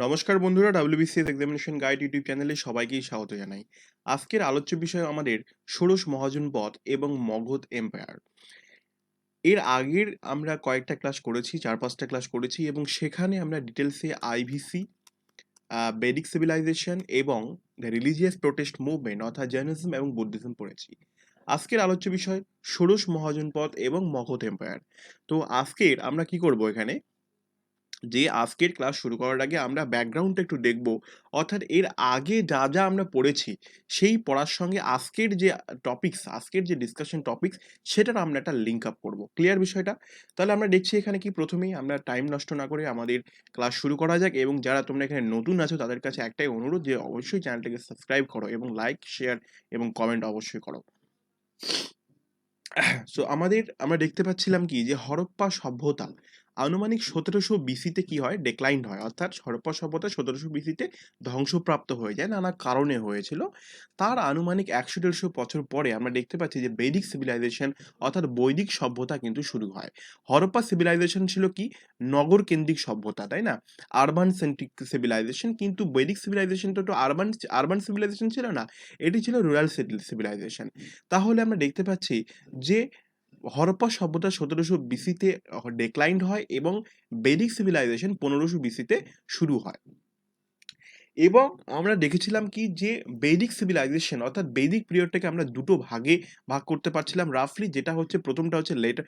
নমস্কার বন্ধুরা, WBCS examination guide YouTube চ্যানেলে সবাইকেই স্বাগত জানাই। আজকের আলোচ্য বিষয় আমাদের ষোড়শ মহাজনপদ এবং মগধ এম্পায়ার। এর আগের আমরা কয়েকটা ক্লাস করেছি, 4-5টা ক্লাস করেছি এবং সেখানে আমরা ডিটেলসে আইভিসি, বেদিক সিভিলাইজেশন এবং দ্য রিলিজিয়াস প্রোটেস্ট মুভমেন্ট অর্থাৎ জৈনিজম এবং বুদ্ধিজম পড়েছি। আজকের আলোচ্য বিষয় ষোড়শ মহাজনপদ এবং মগধ এম্পায়ার। তো আজকের আমরা কি করব এখানে, যে আজকের ক্লাস শুরু করার আগে আমরা ব্যাকগ্রাউন্ডটা একটু দেখব, অর্থাৎ এর আগে যা যা আমরা পড়েছি সেই পড়ার সঙ্গে আজকের যে টপিকস, আজকের যে ডিসকাশন টপিকস, সেটার আমরা একটা লিঙ্ক আপ করব। ক্লিয়ার বিষয়টা? তাহলে আমরা দেখছি এখানে কি, প্রথমেই আমরা টাইম নষ্ট না করে আমাদের ক্লাস শুরু করা যাক। এবং যারা তোমরা এখানে নতুন আছো তাদের কাছে একটাই অনুরোধ যে অবশ্যই চ্যানেলটাকে সাবস্ক্রাইব করো এবং লাইক, শেয়ার এবং কমেন্ট অবশ্যই করো। সো আমরা দেখতে পাচ্ছিলাম কি, যে হরপ্পা সভ্যতা আনুমানিক 1700 বিসিতে কি হয়, ডেক্লাইন হয়, অর্থাৎ হরপ্পা সভ্যতা 1700 বিসিতে ধ্বংসপ্রাপ্ত হয়ে যায়, নানা কারণে হয়েছিল। তার আনুমানিক 100-150 বছর পরে আমরা দেখতে পাচ্ছি যে বৈদিক সিভিলাইজেশন অর্থাৎ বৈদিক সভ্যতা কিন্তু শুরু হয়। হরপ্পা সিভিলাইজেশন ছিল কি, নগর কেন্দ্রিক সভ্যতা, তাই না, আরবান সেন্ট্রিক সিভিলাইজেশন। কিন্তু বৈদিক সিভিলাইজেশনটা তো আরবান আরবান সিভিলাইজেশন ছিল না, এটি ছিল রুরাল সিভিলাইজেশন। তাহলে আমরা দেখতে পাচ্ছি যে হরপ্পা সভ্যতা 1700 বিসিতে ডেক্লাইন্ড হয় এবং বৈদিক সিভিলাইজেশন 1500 বিসিতে শুরু হয়। এবং আমরা দেখেছিলাম কি, যে বৈদিক সিভিলাইজেশন অর্থাৎ বৈদিক পিরিয়ডটাকে আমরা দুটো ভাগে ভাগ করতে পারছিলাম রাফলি, যেটা হচ্ছে প্রথমটা হচ্ছে লেটার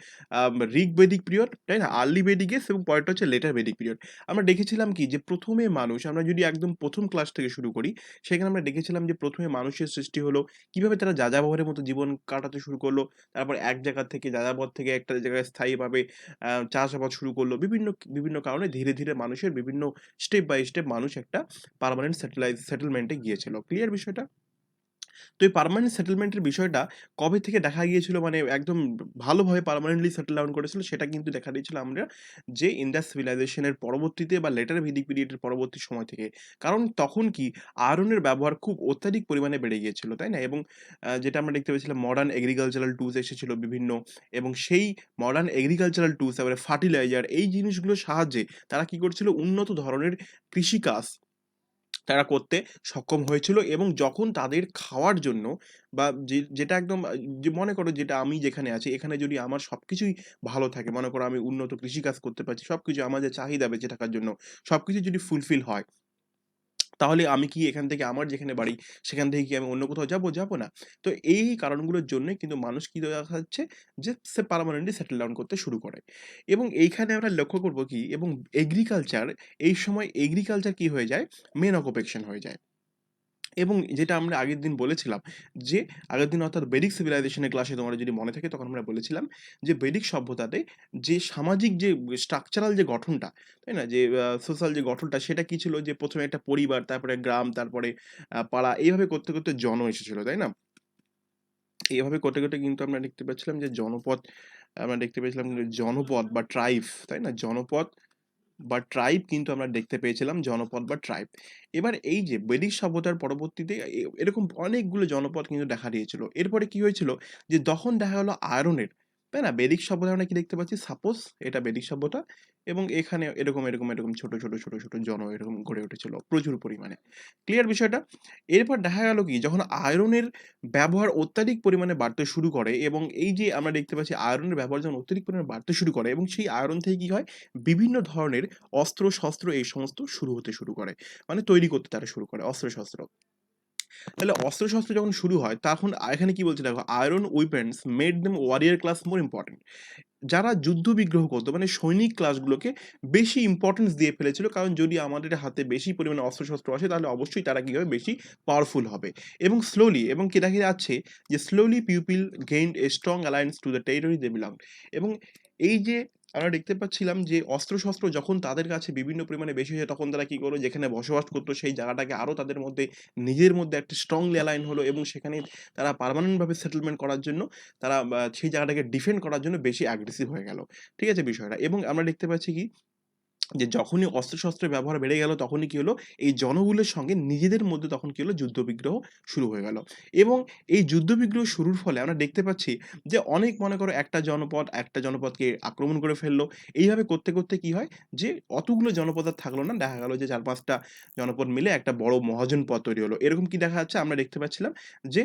ঋগ বৈদিক পিরিয়ড, তাই না, আর্লি বৈদিক এজ, এবং পরেরটা হচ্ছে লেটার বৈদিক পিরিয়ড। আমরা দেখেছিলাম কি, যে প্রথমে মানুষ, আমরা যদি একদম প্রথম ক্লাস থেকে শুরু করি, সেখানে আমরা দেখেছিলাম যে প্রথমে মানুষের সৃষ্টি হলো, কিভাবে তারা যাযাবরের মতো জীবন কাটাতে শুরু করলো, তারপর এক জায়গা থেকে যাযাবর থেকে একটা জায়গায় স্থায়ীভাবে চাষাবাদ শুরু করলো। বিভিন্ন বিভিন্ন কারণে ধীরে ধীরে মানুষের বিভিন্ন স্টেপ বাই স্টেপ মানুষ একটা পার্মানেন্ট সেটেলমেন্টে গিয়েছিল। ক্লিয়ার বিষয়টা? তো এই পার্মানেন্ট সেটেলমেন্টের বিষয়টা কবে থেকে দেখা গিয়েছিল, মানে একদম ভালোভাবে পার্মানেন্টলি সেটেল ডাউন করেছিল, সেটা কিন্তু দেখা দিয়েছিল আমরা যে ইন্ডাস সিভিলাইজেশনের পরবর্তীতে বা লেটার ভেদিক পিরিয়ডের পরবর্তী সময় থেকে। কারণ তখন কি, আয়রনের ব্যবহার খুব অত্যাধিক পরিমাণে বেড়ে গিয়েছিল, তাই না, এবং যেটা আমরা দেখতে পেয়েছিলাম, মডার্ন এগ্রিকালচারাল টুলস এসেছিল বিভিন্ন, এবং সেই মডার্ন এগ্রিকালচারাল টুলস, তারপরে ফার্টিলাইজার, এই জিনিসগুলোর সাহায্যে তারা কি করছিল, উন্নত ধরনের কৃষিকাজ তারা করতে সক্ষম হয়েছিল। এবং যখন তাদের খাওয়ার জন্য বা যেটা একদম যে মনে করো, যেটা আমি যেখানে আছি, এখানে যদি আমার সবকিছুই ভালো থাকে, মনে করো আমি উন্নত কৃষিকাজ করতে পারছি, সবকিছু আমার যে চাহিদা বেঁচে থাকার জন্য সবকিছু যদি ফুলফিল হয়, তাহলে আমি কি এখান থেকে, আমার যেখানে বাড়ি সেখান থেকে কি আমি অন্য কোথাও যাবো? যাবো না। তো এই কারণগুলোর জন্যই কিন্তু মানুষ কি দেখা যাচ্ছে, যে সে পার্মানেন্টলি সেটেল ডাউন করতে শুরু করে। এবং এইখানে আমরা লক্ষ্য করব কি, এবং এগ্রিকালচার, এই সময় এগ্রিকালচার কি হয়ে যায়, মেন অকুপেশন হয়ে যায়। এবং যেটা আমরা আগের দিন বলেছিলাম, যে আগের দিন অর্থাৎ বৈদিক সিভিলাইজেশনের ক্লাসে তোমার যদি মনে থাকে, তখন আমরা বলেছিলাম যে বৈদিক সভ্যতাতে যে সামাজিক যে স্ট্রাকচারাল যে গঠনটা, তাই না, যে সোশ্যাল যে গঠনটা, সেটা কি ছিল, যে প্রথমে একটা পরিবার, তারপরে গ্রাম, তারপরে পাড়া, এইভাবে করতে করতে জন এসেছিল, তাই না। এইভাবে করতে করতে কিন্তু আমরা দেখতে পাচ্ছিলাম যে জনপদ, আমরা দেখতে পেয়েছিলাম যে জনপদ বা ট্রাইব, তাই না, জনপদ বা ট্রাইব কিন্তু আমরা দেখতে পেয়েছিলাম, জনপদ বা ট্রাইব। এবার এই যে বৈদিক সভ্যতার পরবর্তীতে এরকম অনেকগুলো জনপদ কিন্তু দেখা দিয়েছিল। এরপরে কি হয়েছিল, যে তখন দেখা হলো আয়রনের, তাই না, বৈদিক সভ্যতা আমরা কি দেখতে পাচ্ছি, সাপোজ এটা বৈদিক সভ্যতা, এবং এখানে এরকম এরকম এরকম ছোট ছোট ছোট ছোট এরকম গড়ে উঠেছিল প্রচুর পরিমাণে। ক্লিয়ার বিষয়টা? এরপর দেখা গেল কি, যখন আয়রনের ব্যবহার অত্যাধিক পরিমাণে বাড়তে শুরু করে, এবং এই যে আমরা দেখতে পাচ্ছি আয়রনের ব্যবহার যখন অত্যাধিক পরিমাণে বাড়তে শুরু করে, এবং সেই আয়রন থেকে কি হয়, বিভিন্ন ধরনের অস্ত্র-শস্ত্র এই সমস্ত শুরু হতে শুরু করে। মানে তৈরি করতে তারা শুরু করে অস্ত্র-শস্ত্র। তাহলে অস্ত্র-শস্ত্র যখন শুরু হয়, তখন এখানে কি বলছে দেখো, iron weapons made them warrior class more important. যারা যুদ্ধ বিগ্রহ করতো, মানে সৈনিক ক্লাসগুলোকে বেশি ইম্পর্টেন্স দিয়ে ফেলেছিল, কারণ যদি আমাদের হাতে বেশি পরিমাণে অস্ত্রশস্ত্র আসে, তাহলে অবশ্যই তারা কি হবে, বেশি পাওয়ারফুল হবে। এবং স্লোলি, এবং কি দেখা যাচ্ছে, যে slowly people gained a strong alliance to the territory they belong. এবং এই যে আমরা দেখতে পাচ্ছিলাম, যে অস্ত্রশস্ত্র যখন তাদের কাছে বিভিন্ন পরিমাণে বেশি হয়, তখন তারা কি করলো, যেখানে বসবাস করতো সেই জায়গাটাকে আরো তাদের মধ্যে, নিজের মধ্যে একটা স্ট্রংলি অ্যালাইন হলো, এবং সেখানে তারা পার্মানেন্ট ভাবে সেটেলমেন্ট করার জন্য, তারা সেই জায়গাটাকে ডিফেন্ড করার জন্য বেশি অ্যাগ্রেসিভ হয়ে গেল। ঠিক আছে বিষয়টা? এবং আমরা দেখতে পাচ্ছি কি, যে যখনই অস্ত্রশস্ত্রের ব্যবহার বেড়ে গেল তখনই কি হলো, এই জনগুলোর সঙ্গে নিজেদের মধ্যে তখন কি হলো, যুদ্ধবিগ্রহ শুরু হয়ে গেল। এবং এই যুদ্ধবিগ্রহ শুরুর ফলে আমরা দেখতে পাচ্ছি যে অনেক মনে করো একটা জনপদকে আক্রমণ করে ফেললো। এইভাবে করতে, করতে কি হয় যে অতগুলো জনপদ আর থাকলো না। দেখা গেল যে ৪-৫ টা জনপদ মিলে একটা বড় মহাজনপদ তৈরি হলো। এরকম কি দেখা যাচ্ছে? আমরা দেখতে পাচ্ছিলাম যে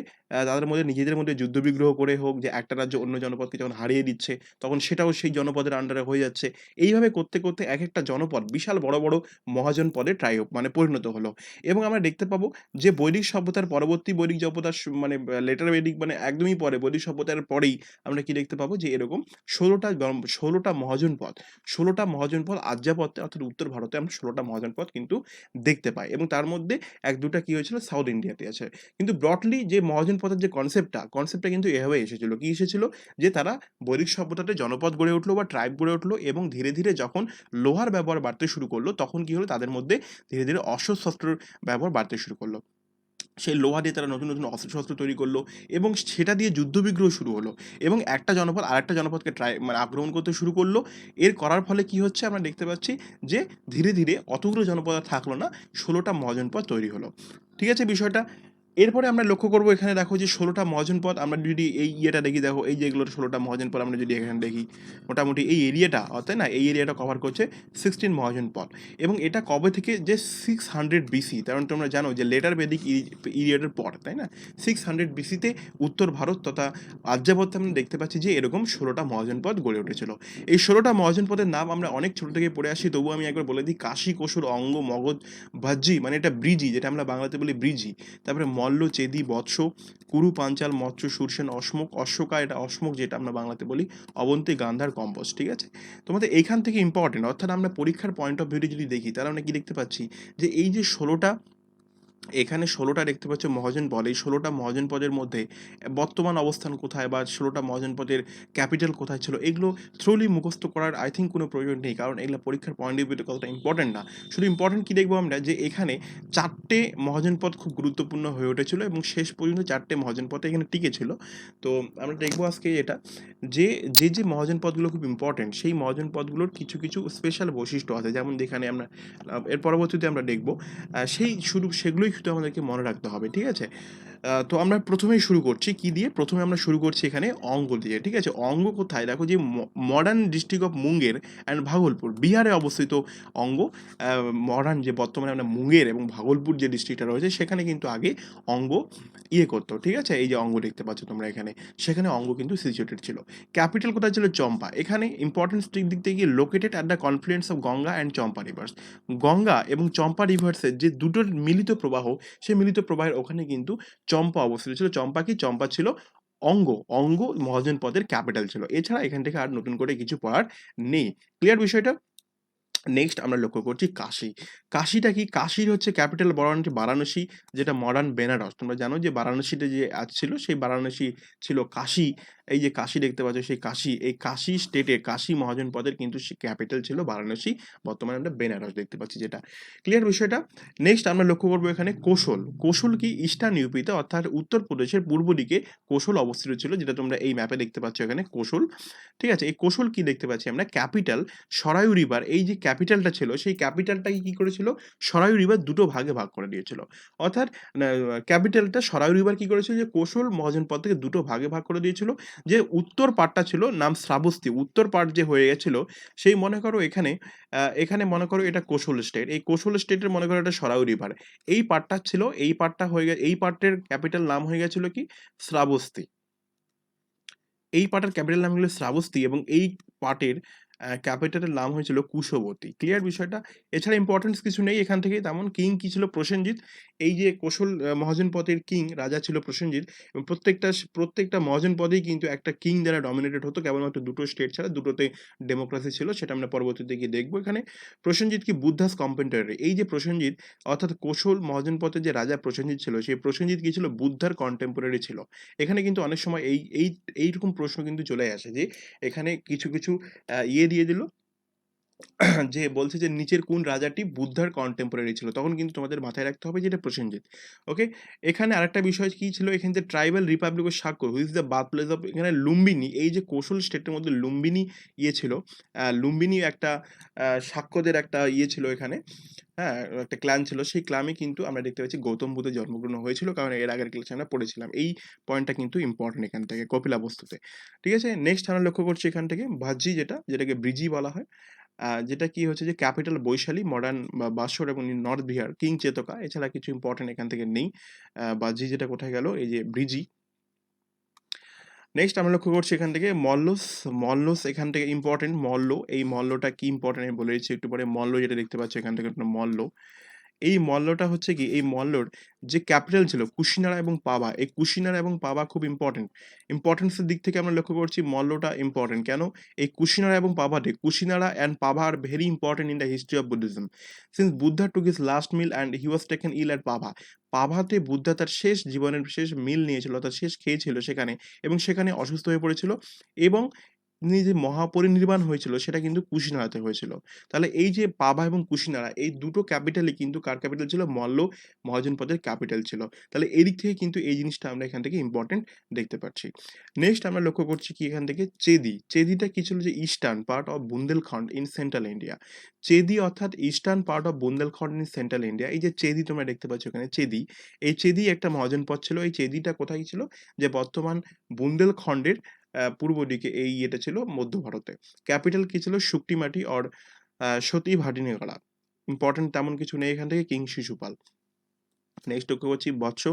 তাদের মধ্যে নিজেদের মধ্যে যুদ্ধবিগ্রহ করে হোক, যে একটা রাজ্য অন্য জনপদকে যখন হারিয়ে দিচ্ছে তখন সেটাও সেই জনপদের আন্ডারে হয়ে যাচ্ছে। এইভাবে করতে, করতে একেকটা জনপদ বিশাল বড়, বড় মহাজনপদে মানে পরিণত হলো। এবং আমরা দেখতে পাবো যে বৈদিক সভ্যতার পরবর্তী বৈদিক সভ্যতার মানে লেটার বৈদিক মানে একদমই পরে বৈদিক সভ্যতার পরেই আমরা কি দেখতে পাবো যে এরকম ১৬ টা মহাজনপদ, ১৬ টা মহাজনপদ আর্যাবর্তে অর্থাৎ উত্তর ভারতে আমরা ১৬ টা মহাজনপদ কিন্তু দেখতে পাই। এবং তার মধ্যে ১-২ টা কি হয়েছিল সাউথ ইন্ডিয়াতে আছে। কিন্তু ব্রডলি যে মহাজনপদের যে কনসেপ্টটা কিন্তু এভাবে এসেছিল। কি এসেছিল? যে তারা বৈদিক সভ্যতাতে জনপদ গড়ে উঠলো বা ট্রাইব গড়ে উঠলো এবং ধীরে, ধীরে যখন লোহার ব্যবহার বাড়তে শুরু করলো, তখন কি হলো? তাদের মধ্যে ধীরে, ধীরে অস্ত্র-শস্ত্রের ব্যবহার বাড়তে শুরু করলো। সেই লোহা দিয়ে তারা নতুন, নতুন অস্ত্র-শস্ত্র তৈরি করলো এবং সেটা দিয়ে যুদ্ধবিগ্রহ শুরু হলো এবং একটা জনপদ আরেকটা জনপদকে মানে আক্রমণ করতে শুরু করলো। এর করার ফলে কি হচ্ছে? আমরা দেখতে পাচ্ছি যে ধীরে, ধীরে অতগুলো জনপদ আর থাকলো না, ১৬ টা মহাজনপদ তৈরি হলো। ঠিক আছে বিষয়টা? এরপরে আমরা লক্ষ্য করব এখানে দেখো যে ১৬ টা মহাজনপদ আমরা যদি এই ইয়েটা দেখি, দেখো এই যে এগুলোর ১৬ টা মহাজনপদ আমরা যদি এখানে দেখি, মোটামুটি এই এরিয়াটা তাই না? এই এরিয়াটা কভার করছে 16 মহাজনপদ এবং এটা কবে থেকে? যে 600 বিসি, কারণ তোমরা জানো যে লেটার বেদিক ইরিয়াডের পর, তাই না? 600 বিসিতে উত্তর ভারত তথা আর্যাবর্তে আমরা দেখতে পাচ্ছি যে এরকম ১৬ টা মহাজনপদ গড়ে উঠেছিল। এই ১৬ টা মহাজনপদের নাম আমরা অনেক ছোট থেকে পড়ে আসি, তবুও আমি একবার বলে দিই কাশী, কোশল, অঙ্গ, মগধ, ভাজ্জি মানে এটা ব্রিজি, যেটা আমরা বাংলাতে বলি ব্রিজি। তারপরে মল্ল, চেদি, বৎস, কুরু, পাঞ্চাল, মৎস্য, সুরসেন, অশ্মক, অশ্বকা এটা অশ্মক যেটা আমরা বাংলাতে বলি, অবন্তী, গান্ধার, কম্পোজ। ঠিক আছে? তোমাদের এইখান থেকে ইম্পর্টেন্ট, অর্থাৎ আমরা পরীক্ষার পয়েন্ট অফ ভিউতে যদি দেখি তাহলে আমরা কি দেখতে পাচ্ছি যে এই যে ১৬ টা, এখানে ১৬ টা দেখতে পাচ্ছ মহাজনপদ। এই ১৬ টা মহাজনপদের মধ্যে বর্তমান অবস্থান কোথায় বা ১৬ টা মহাজনপদের ক্যাপিটাল কোথায় ছিল, এগুলো থ্রোলি মুখস্থ করার আই থিংক কোনো প্রয়োজন নেই। কারণ এগুলো পরীক্ষার পয়েন্ট অফ ভিউতে কতটা ইম্পর্টেন্ট না। শুধু ইম্পর্টেন্ট কি দেখবো আমরা যে এখানে ৪ টে মহাজনপদ খুব গুরুত্বপূর্ণ হয়ে উঠেছিল এবং শেষ পর্যন্ত ৪ টে মহাজনপদ এখানে টিকে ছিল। তো আমরা দেখবো আজকে এটা যে, যে মহাজনপদগুলো খুব ইম্পর্টেন্ট সেই মহাজনপদগুলোর কিছু, কিছু স্পেশাল বৈশিষ্ট্য আছে। যেমন যেখানে আমরা এর পরবর্তীতে আমরা দেখব। সেগুলোই শুধু আমাদেরকে মনে রাখতে হবে। ঠিক আছে? তো আমরা ১ম এই শুরু করছি কি দিয়ে? ১ম এ আমরা শুরু করছি এখানে অঙ্গ দিয়ে। ঠিক আছে? অঙ্গ কোথায়? দেখো যে modern district of Munger and Bhagalpur, বিহারে অবস্থিত অঙ্গ। আ মডার্ন যে বর্তমানে আমরা মুঙ্গের এবং ভাগলপুর যে ডিস্ট্রিক্টটা রয়েছে সেখানে কিন্তু আগে অঙ্গ করত। ঠিক আছে? এই যে অঙ্গ দেখতে পাচ্ছ তোমরা এখানে, সেখানে অঙ্গ কিন্তু সিচুয়েটেড ছিল। ক্যাপিটাল কোথায় ছিল? চম্পা। এখানে ইম্পোর্টেন্স দিক থেকে located at the confluence of Ganga and Champa rivers. Ganga এবং চম্পা রিভার্সের যে দুটোর মিলিত প্রবাহ, সেই মিলিত প্রবাহের ওখানে কিন্তু চম্পা অবস্থিত ছিল। চম্পা কি? চম্পা ছিল অঙ্গ। অঙ্গ মহাজনপদের ক্যাপিটাল ছিল। এছাড়া এখান থেকে আর নতুন করে কিছু পড়ার নেই। ক্লিয়ার বিষয়টা? নেক্সট আমরা লক্ষ্য করছি কাশী। কাশীটা কি? কাশীর হচ্ছে ক্যাপিটাল বারাণসী, যেটা মডার্ন বেনারস। তোমরা জানো যে বারাণসীতে যে ছিল সেই বারাণসী ছিল কাশী। এই যে কাশী দেখতে পাচ্ছ সেই কাশী, এই কাশী স্টেটে কাশী মহাজনপদের কিন্তু ক্যাপিটাল ছিল বারাণসী। বর্তমানে আমরা বেনারস দেখতে পাচ্ছি যেটা। ক্লিয়ার বিষয়টা? নেক্সট আমরা লক্ষ্য করব এখানে কোশল। কোশল কি? ইস্টার্ন ইউপিতে অর্থাৎ উত্তরপ্রদেশের পূর্ব দিকে কোশল অবস্থিত ছিল, যেটা তোমরা এই ম্যাপে দেখতে পাচ্ছ এখানে কোশল। ঠিক আছে? এই কোশল কি দেখতে পাচ্ছি আমরা? ক্যাপিটাল সরায়ু রিভার, এই যে ক্যাপিটালটা ছিল সেই ক্যাপিটালটাকে কি করেছিল? সরায়ু রিভার দুটো ভাগে ভাগ করে দিয়েছিল। অর্থাৎ না, ক্যাপিটালটা সরায়ু রিভার কি করেছিল যে কোশল মহাজনপদ থেকে দুটো ভাগে ভাগ করে দিয়েছিল। যে উত্তর পাড়টা ছিল নাম শ্রাবস্তী। উত্তর পাড় যে হয়ে গেছিল সেই মনে করো এখানে এখানে মনে করো এটা কোশল স্টেট। এই কোশল স্টেটের মনে করো এটা সরায়ু রিভার। এই পাড়টা ছিল, এই পাড়টা এই পার্টের ক্যাপিটাল নাম হয়ে গেছিল কি? শ্রাবস্তী। এই পার্টের ক্যাপিটাল নাম হলো শ্রাবস্তী এবং এই পার্টের ক্যাপিটালের নাম হয়েছিল কুশবতী। ক্লিয়ার বিষয়টা? এছাড়া ইম্পোর্টেন্স কিছু নেই এখান থেকে তেমন। কিং কি ছিল? প্রসেনজিৎ। এই যে কোশল মহাজনপদের কিং রাজা ছিল প্রসেনজিৎ এবং প্রত্যেকটা মহাজনপদেই কিন্তু একটা কিং দ্বারা ডমিনেটেড হতো। কেবলমাত্র দুটো স্টেট ছাড়া দুটোতে ডেমোক্রেসি ছিল। সেটা আমরা পরবর্তীতে গিয়ে দেখব এখানে। প্রসেনজিৎ কি? বুদ্ধাস কম্পেন্টরি। এই যে প্রসেনজিৎ অর্থাৎ কোশল মহাজনপদের যে রাজা প্রসেনজিৎ ছিল, সেই প্রসেনজিৎ কি ছিল? বুদ্ধার কন্টেম্পোরারি ছিল। এখানে কিন্তু অনেক সময় এইরকম প্রশ্ন কিন্তু চলে আসে যে এখানে কিছু, কিছু দিয়ে দিল যে বলছে যে নিচের কোন রাজাটি বুদ্ধার কন্টেম্পোরারি ছিল? তখন কিন্তু তোমাদের মাথায় রাখতে হবে যে এটা প্রসেনজিৎ। ওকে? এখানে আরেকটা বিষয় কি ছিল? এখানে যে tribal Republic of Shakya which is the birth place of এখানে লুম্বিনী এই যে কৌশল স্টেটের মধ্যে লুম্বিনী ছিল। লুম্বিনী একটা শাক্যদের একটা ছিল এখানে। হ্যাঁ? একটা ক্ল্যান ছিল। সেই ক্ল্যানে কিন্তু আমরা দেখতে পাচ্ছি গৌতম বুদ্ধের জন্মগ্রহণ হয়েছিল। কারণ এর আগের ক্লাসে আমরা পড়েছিলাম। এই পয়েন্টটা কিন্তু ইম্পোর্টেন্ট এখান থেকে কপিলাবস্তুতে। ঠিক আছে? নেক্সট আমরা লক্ষ্য করছি এখান থেকে ভাজ্জি যেটাকে ব্রিজি বলা হয়। যেটা কি হচ্ছে যে ক্যাপিটাল বৈশালী, মডার্ন বাসর এবং নর্থ বিহার, কিং চেতকা এছাড়া কিছু ইম্পোর্টেন্ট এখান থেকে নেই। বাহ্যি যেটা কোথায় গেল? এই যে ব্রিজি। নেক্সট আমরা লক্ষ্য করছি এখান থেকে মল্লস এখান থেকে ইম্পোর্টেন্ট মল্ল। এই মল্লটা কি ইম্পোর্টেন্ট আমি বলে দিচ্ছি একটু পরে। মল্ল যেটা দেখতে পাচ্ছি এখান থেকে মল্ল। এই মল্লটা হচ্ছে কি এই মল্লর যে ক্যাপিটাল ছিল কুশিনারা এবং পাবা। এই কুশিনারা এবং পাবা খুব ইম্পোর্টেন্ট। ইম্পোর্টেন্স এর দিক থেকে আমরা লক্ষ্য করছি মল্লটা ইম্পোর্টেন্ট। কেন? এই কুশিনারা এবং পাবাতে Kushinara and Pava are very important in the history of Buddhism. Since Buddha took his last meal and he was taken ill at Pava. পাভাতে বুদ্ধা তার শেষ জীবনের শেষ মিল নিয়েছিল অর্থাৎ শেষ খেয়েছিল সেখানে এবং সেখানে অসুস্থ হয়ে পড়েছিল এবং তিনি যে মহাপরিনির্বাণ হয়েছিল সেটা কিন্তু কুশিনারাতে হয়েছিল। তাহলে এই যে পাভা এবং কুশিনারা এই দুটো ক্যাপিটালই কিন্তু কার ক্যাপিটাল ছিল? মল্ল মহাজনপদের ক্যাপিটাল ছিল। তাহলে এদিক থেকে কিন্তু এই জিনিসটা আমরা এখান থেকে ইম্পোর্টেন্ট দেখতে পাচ্ছি। নেক্সট আমরা লক্ষ্য করছি কি এখান থেকে চেদি। চেদিটা কি ছিল? যে eastern part of Bundelkhand in central India. Chedi অর্থাৎ eastern part of Bundelkhand in central India. এই যে চেদি তোমরা দেখতে পাচ্ছ এখানে চেদি। এই চেদি একটা মহাজনপদ ছিল। এই চেদিটা কোথায় ছিল? যে বর্তমান বুন্দেলখন্ডের পূর্ব দিকে এই ইয়েটা ছিল মধ্য ভারতে। ক্যাপিটাল কি ছিল? শুকটিমাটি অর সতী ভাটিন্ডালা। ইম্পোর্টেন্ট তেমন কিছু নেই এখান থেকে কিং শিশুপাল। নেক্সট লক্ষ্য করছি বৎস।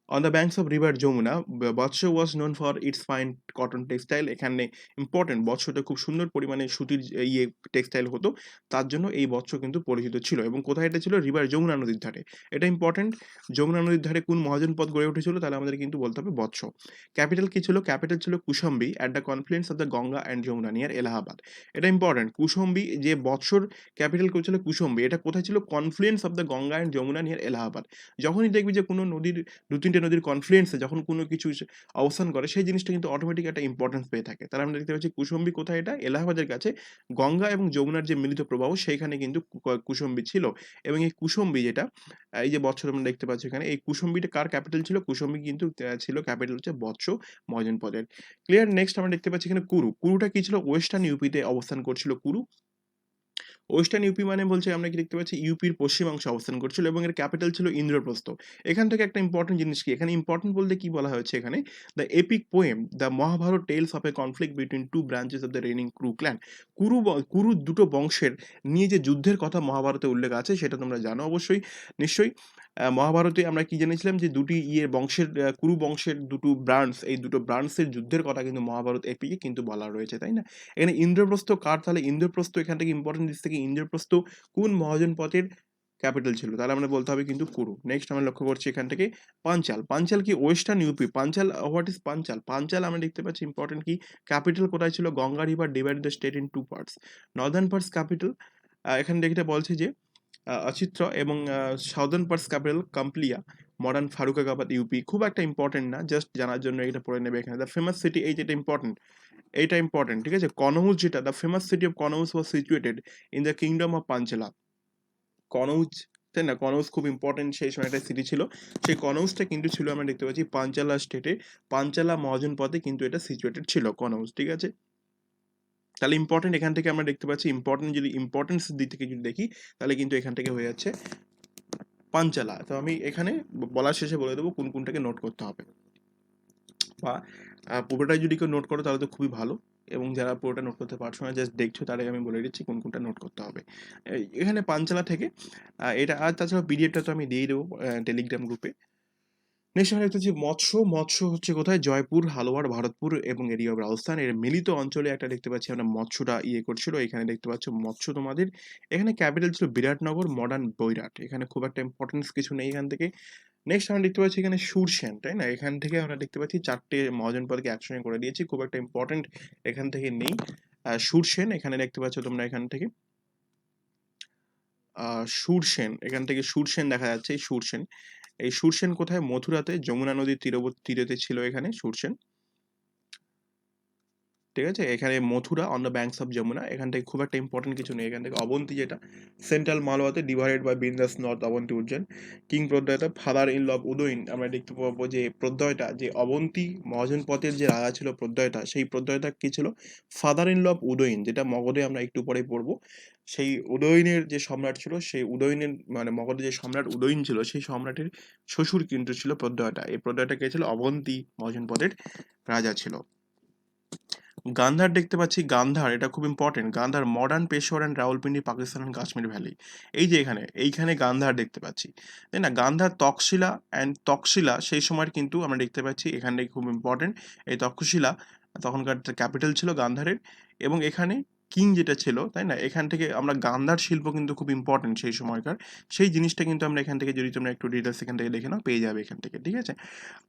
On the banks of river Jamuna, Vatsa was known for its fine cotton textile এখানে ইম্পোর্টেন্ট বৎসটা খুব সুন্দর পরিমাণে সুতির টেক্সটাইল হতো। তার জন্য এই বৎস কিন্তু পরিচিত ছিল এবং কোথায় এটা ছিল? রিভার যমুনা নদীর ধারে। এটা ইম্পোর্টেন্ট। যমুনা নদীর ধারে কোন মহাজনপদ গড়ে উঠেছিল? তাহলে আমাদের কিন্তু বলতে হবে বৎস। ক্যাপিটাল কি ছিল? ক্যাপিটাল ছিল Kaushambi at the confluence of the Ganga and Yamuna near Allahabad. এটা ইম্পোর্টেন্ট। কুশম্বি যে বৎসর ক্যাপিটাল ছিল কুশম্বি। এটা কোথায় ছিল? Confluence of the Ganga and Yamuna near Allahabad. যখনই দেখবি যে কোনো নদীর ২-৩ টে নদীর কনফ্লুয়েন্সে যখন কোনো কিছু অবস্থান করে সেই জিনিসটা কিন্তু অটোমেটিক একটা ইম্পোর্টেন্স পেয়ে থাকে। তাহলে আমরা দেখতে পাচ্ছি কুশম্বি কোথায় এটা? এলাহাবাদের কাছে। গঙ্গা এবং যমুনার যে মিলিত প্রবাহ সেইখানে কিন্তু কুশম্বি ছিল এবং এই কুশম্বি যেটা এই যে বৎস আমরা দেখতে পাচ্ছি এখানে এই কুশম্বিটা কার ক্যাপিটাল ছিল? কুশম্বি কিন্তু ছিল ক্যাপিটাল হচ্ছে বৎস মহাজনপদের। ক্লিয়ার? নেক্সট আমরা দেখতে পাচ্ছি এখানে কুরু। কুরুটা কি ছিল? ওয়েস্টার্ন ইউপিতে অবস্থান করছিল কুরু। ওয়েস্টার্ন ইউপি মানে বলছে আমরা কি দেখতে পাচ্ছি ইউপির পশ্চিমাংশে অবস্থান করছিল এবং এর ক্যাপিটাল ছিল ইন্দ্রপ্রস্থ। এখান থেকে একটা ইম্পর্টেন্ট জিনিস কি এখানে ইম্পর্টেন্ট বলতে কি বলা হয়েছে এখানে the epic poem the Mahabharata tells of a conflict between two branches of the reigning Kuru clan. Kuru দুটো বংশের নিয়ে যে যুদ্ধের কথা মহাভারতে উল্লেখ আছে সেটা তোমরা জানো অবশ্যই নিশ্চয়ই। মহাভারতে আমরা কি জেনেছিলাম যে দুটি বংশের কুরু বংশের দুটো ব্রাঞ্চ এই দুটো ব্রাঞ্চের যুদ্ধের কথা কিন্তু মহাভারত এপিকে কিন্তু বলা রয়েছে তাই না? এখানে ইন্দ্রপ্রস্থ কার? তাহলে ইন্দ্রপ্রস্থ এখান থেকে ইম্পর্টেন্ট দিক থেকে ইন্দ্রপ্রস্থ কোন মহাজনপদের ক্যাপিটাল ছিল? তাহলে আমরা বলতে হবে কিন্তু কুরু। নেক্সট আমরা লক্ষ্য করছি এখান থেকে পাঞ্চাল। পাঞ্চাল কি western UP? Panchal what is Panchal? Panchal আমরা দেখতে পাচ্ছি ইম্পর্টেন্ট কি ক্যাপিটাল কোথায় ছিল? Ganga river divide the state in two parts. Northern parts capital এখানে দেখতে বলছে যে অচিত্র এবং southern parts capital Kampilya modern Farrukhabad UP. খুব একটা ইম্পর্টেন্ট না জাস্ট জানার জন্য এটা পড়ে নেবে এখানে। দ্য ফেমাস সিটি এই যেটা ইম্পর্টেন্ট এইটা ইম্পর্টেন্ট ঠিক আছে? কনৌজ যেটা the famous city of Kannauj was situated in the kingdom of Panchala. Kannauj তাই না? কনৌজ খুব ইম্পর্টেন্ট সেই সময় একটা সিটি ছিল। সেই কনৌজটা কিন্তু ছিল আমরা দেখতে পাচ্ছি পাঞ্চালা স্টেটে পাঞ্চালা মহাজনপদে কিন্তু এটা সিচুয়েটেড ছিল কনৌজ ঠিক আছে? তাহলে ইম্পর্টেন্ট এখান থেকে আমরা দেখতে পাচ্ছি ইম্পর্টেন্ট যদি ইম্পর্টেন্স দিক থেকে যদি দেখি তাহলে কিন্তু এখান থেকে হয়ে যাচ্ছে পাঞ্চালা। তো আমি এখানে বলার শেষে বলে দেবো কোন কোনটাকে নোট করতে হবে বা পুরোটাই যদি কেউ নোট করো তাহলে তো খুবই ভালো এবং যারা পুরোটা নোট করতে পারছো না জাস্ট দেখছো তারাই আমি বলে দিচ্ছি কোন কোনটা নোট করতে হবে। এখানে পাঞ্চালা থেকে এটা আর তাছাড়া পিডিএফটা তো আমি দিয়ে দেবো টেলিগ্রাম গ্রুপে। নেক্সট আমরা দেখতে পাচ্ছি মৎস্য হচ্ছে কোথায়? জয়পুর, হালওয়ার, ভারতপুর এবং এরিয়া অফ রাজস্থান এর মিলিত অঞ্চলে একটা দেখতে পাচ্ছি আমরা মৎস্যটা করছিল। এখানে দেখতে পাচ্ছ মৎস্য তোমাদের। এখানে ক্যাপিটাল ছিল বিরাটনগর, মডার্ন বৈরাট। এখানে খুব একটা ইম্পর্টেন্স কিছু নেই এখান থেকে। নেক্সট আমরা দেখতে পাচ্ছি এখানে সুরসেন, তাই না? এখান থেকে আমরা দেখতে পাচ্ছি ৪ টে মহাজনপদকে একসঙ্গে করে দিয়েছি। খুব একটা ইম্পর্টেন্ট এখান থেকে নেই। সুরসেন এখানে দেখতে পাচ্ছ তোমরা এখান থেকে। সুরসেন, এখান থেকে সুরসেন দেখা যাচ্ছে এই সুরসেন। এই সুরসেন কোথায়? মথুরাতে যমুনা নদীর তীরেতে ছিল এখানে সুরসেন। ঠিক আছে? এখানে Mathura on the banks of Yamuna, এখান থেকে খুব একটা ইম্পর্টেন্ট কিছু নেই। এখান থেকে অবন্তী যেটা সেন্ট্রাল মালওয়াতে divided by Vindhyas north Avanti Ujjain. King প্রত্যয়টা father in law of Udayan. আমরা দেখতে পাবো যে প্রত্যয়টা যে অবন্তী মহাজনপথের যে রাজা ছিল প্রত্যয়টা, সেই প্রত্যয়টা কি ছিল? Father in law of Udayana, যেটা মগধে আমরা একটু পরেই পড়বো। সেই উদয়নের যে সম্রাট ছিল, সেই উদয়নের মানে মগধের যে সম্রাট উদয়ন ছিল, সেই সম্রাটের শ্বশুর কিন্তু ছিল প্রত্যয়টা। এই প্রত্যয়টা কে ছিল? অবন্তী মহাজনপদের রাজা ছিল। গান্ধার দেখতে পাচ্ছি, গান্ধার এটা খুব important. Gandhara modern Peshawar and Rawalpindi, Pakistan and Kashmir valley. এই যে এইখানে গান্ধার দেখতে পাচ্ছি, তাই না? গান্ধার তক্ষশিলা অ্যান্ড তক্ষশিলা সেই সময়ের কিন্তু আমরা দেখতে পাচ্ছি, এখানটাই খুব ইম্পর্টেন্ট। এই তক্ষশিলা তখনকার ক্যাপিটাল ছিল গান্ধারের, এবং এখানে কিং যেটা ছিল, তাই না? এখান থেকে আমরা গান্ধার শিল্প কিন্তু খুব ইম্পর্টেন্ট সেই সময়কার, সেই জিনিসটা কিন্তু আমরা এখান থেকে যদি তোমরা একটু ডিটেলস এখান থেকে দেখে নাও, পেয়ে যাবে এখান থেকে, ঠিক আছে?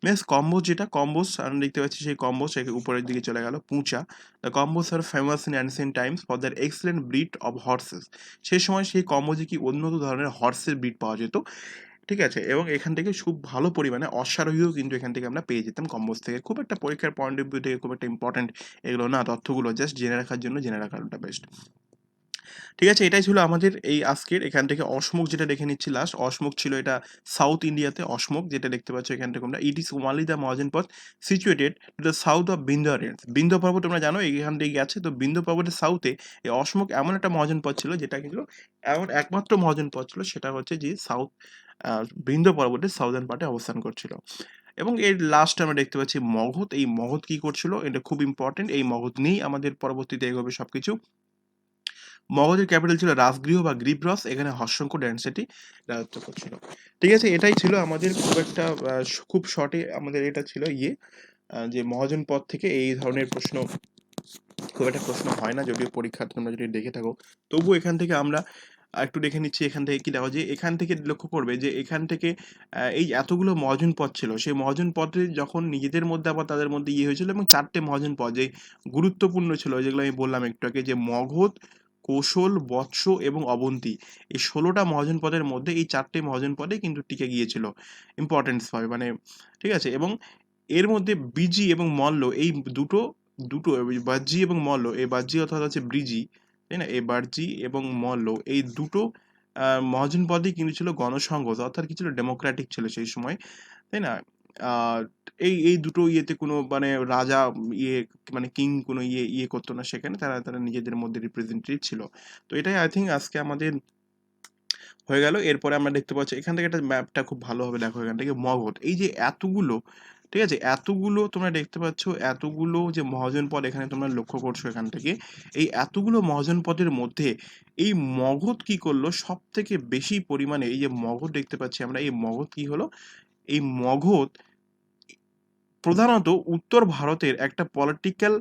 নেক্সট কম্বোজ, যেটা কম্বোজ আমরা দেখতে পাচ্ছি, সেই কম্বোজ উপরের দিকে চলে গেল। পুঁচা, the Kamboj are famous in ancient times for their excellent breed of horses. সেই সময় সেই কম্বোজে কি উন্নত ধরনের হর্সের ব্রিড পাওয়া যেত, ঠিক আছে? এবং এখান থেকে খুব ভালো পরিমাণে অশ্বারোহীও কিন্তু এখান থেকে আমরা পেয়ে যেতাম কম্বোজ থেকে। খুব একটা পরীক্ষার পয়েন্ট অফ ভিউ থেকে খুব একটা ইম্পর্টেন্ট এগুলো না, তথ্যগুলো জাস্ট জেনে রাখার জন্য জেনে রাখাটা বেস্ট। ঠিক আছে, এটাই ছিল আমাদের এই আজকের। এখান থেকে অশমুখ যেটা দেখে নিচ্ছি লাস্ট, অশমুখ ছিল এটা সাউথ ইন্ডিয়াতে। অশমুখ যেটা দেখতে পাচ্ছ এখান থেকে আমরা, ইট ইজ ওয়ানলি দ্য মহাজন পথ situated to the south of Vindhya range. Vindhya পর্বত তোমরা জানো এখান থেকে গেছে, তো বিন্ধ্য পর্বতের সাউথে এই অশমুখ এমন একটা মহাজন পথ ছিল, যেটা কিন্তু এমন একমাত্র মহাজন পথ ছিল, সেটা হচ্ছে যে সাউথ বিন্ধ্য পর্বতের সাউদার্ন পার্টে অবস্থান করছিল। এবং এর লাস্ট আমরা দেখতে পাচ্ছি মগধ। এই মগধ কি করছিল, এটা খুব ইম্পর্টেন্ট। এই মগধ নিয়েই আমাদের পরবর্তীতে এগোবে সবকিছু। মগধের ক্যাপিটাল ছিল রাজগৃহ বা গ্রিব্রস, এখানে হর্ষঙ্ক ডেন্সিটি রাজত্ব করছিল। ঠিক আছে, এটাই ছিল আমাদের খুব একটা খুব শর্টে আমাদের এটা ছিল যে মহাজন পদ থেকে এই ধরনের প্রশ্ন খুব একটা প্রশ্ন হয় না, যদিও পরীক্ষা তোমরা যদি দেখে থাকো, তবু এখান থেকে আমরা একটু দেখে নিচ্ছি। এখান থেকে কি দেখো, যে এখান থেকে লক্ষ্য করবে যে এখান থেকে এই এতগুলো মহাজন পদ ছিল, সেই মহাজন পদে যখন নিজেদের মধ্যে আবার তাদের মধ্যে হয়েছিল, এবং 4টে মহাজন পদ যে গুরুত্বপূর্ণ ছিল, যেগুলো আমি বললাম একটু আগে, যে মগধ, কোশল, বৎস এবং অবন্তী, এই 16টা মহাজন পদের মধ্যে এই 4টে মহাজন পদে কিন্তু টিকে গিয়েছিল ইম্পর্টেন্স ভাবে, মানে ঠিক আছে। এবং এর মধ্যে বিজি এবং মল্ল, এই দুটো দুটো বাহ্যি এবং মল্ল, এই বাহ্যি অর্থাৎ হচ্ছে ব্রিজি, তাই না? এই বাহ্যি এবং মল্ল এই দুটো মহাজন পদই কিন্তু ছিল গণসংঘ, অর্থাৎ কি ছিল, ডেমোক্রেটিক ছিল সেই সময়, তাই না? আহ এই দুটো ইয়েতে কোনো মানে রাজা ইয়ে মানে কিং কোনো করতো না সেখানে, তারা তারা নিজেদের মধ্যে রিপ্রেজেন্টেটিভ ছিল। তো এটাই আই থিঙ্ক আজকে আমাদের হয়ে গেল। এরপরে আমরা দেখতে পাচ্ছি এখান থেকে একটা ম্যাপটা খুব ভালোভাবে দেখো, এখান থেকে মগধ, এই যে এতগুলো, ঠিক আছে, এতগুলো তোমরা দেখতে পাচ্ছ, এতগুলো যে মহাজন পদ এখানে তোমরা লক্ষ্য করছো, এখান থেকে এই এতগুলো মহাজন পদের মধ্যে এই মগধ কি করলো সব থেকে বেশি পরিমাণে, এই যে মগধ দেখতে পাচ্ছি আমরা, এই মগধ কি হলো, এই মগধ প্রধানত উত্তর ভারতের একটা পলিটিক্যাল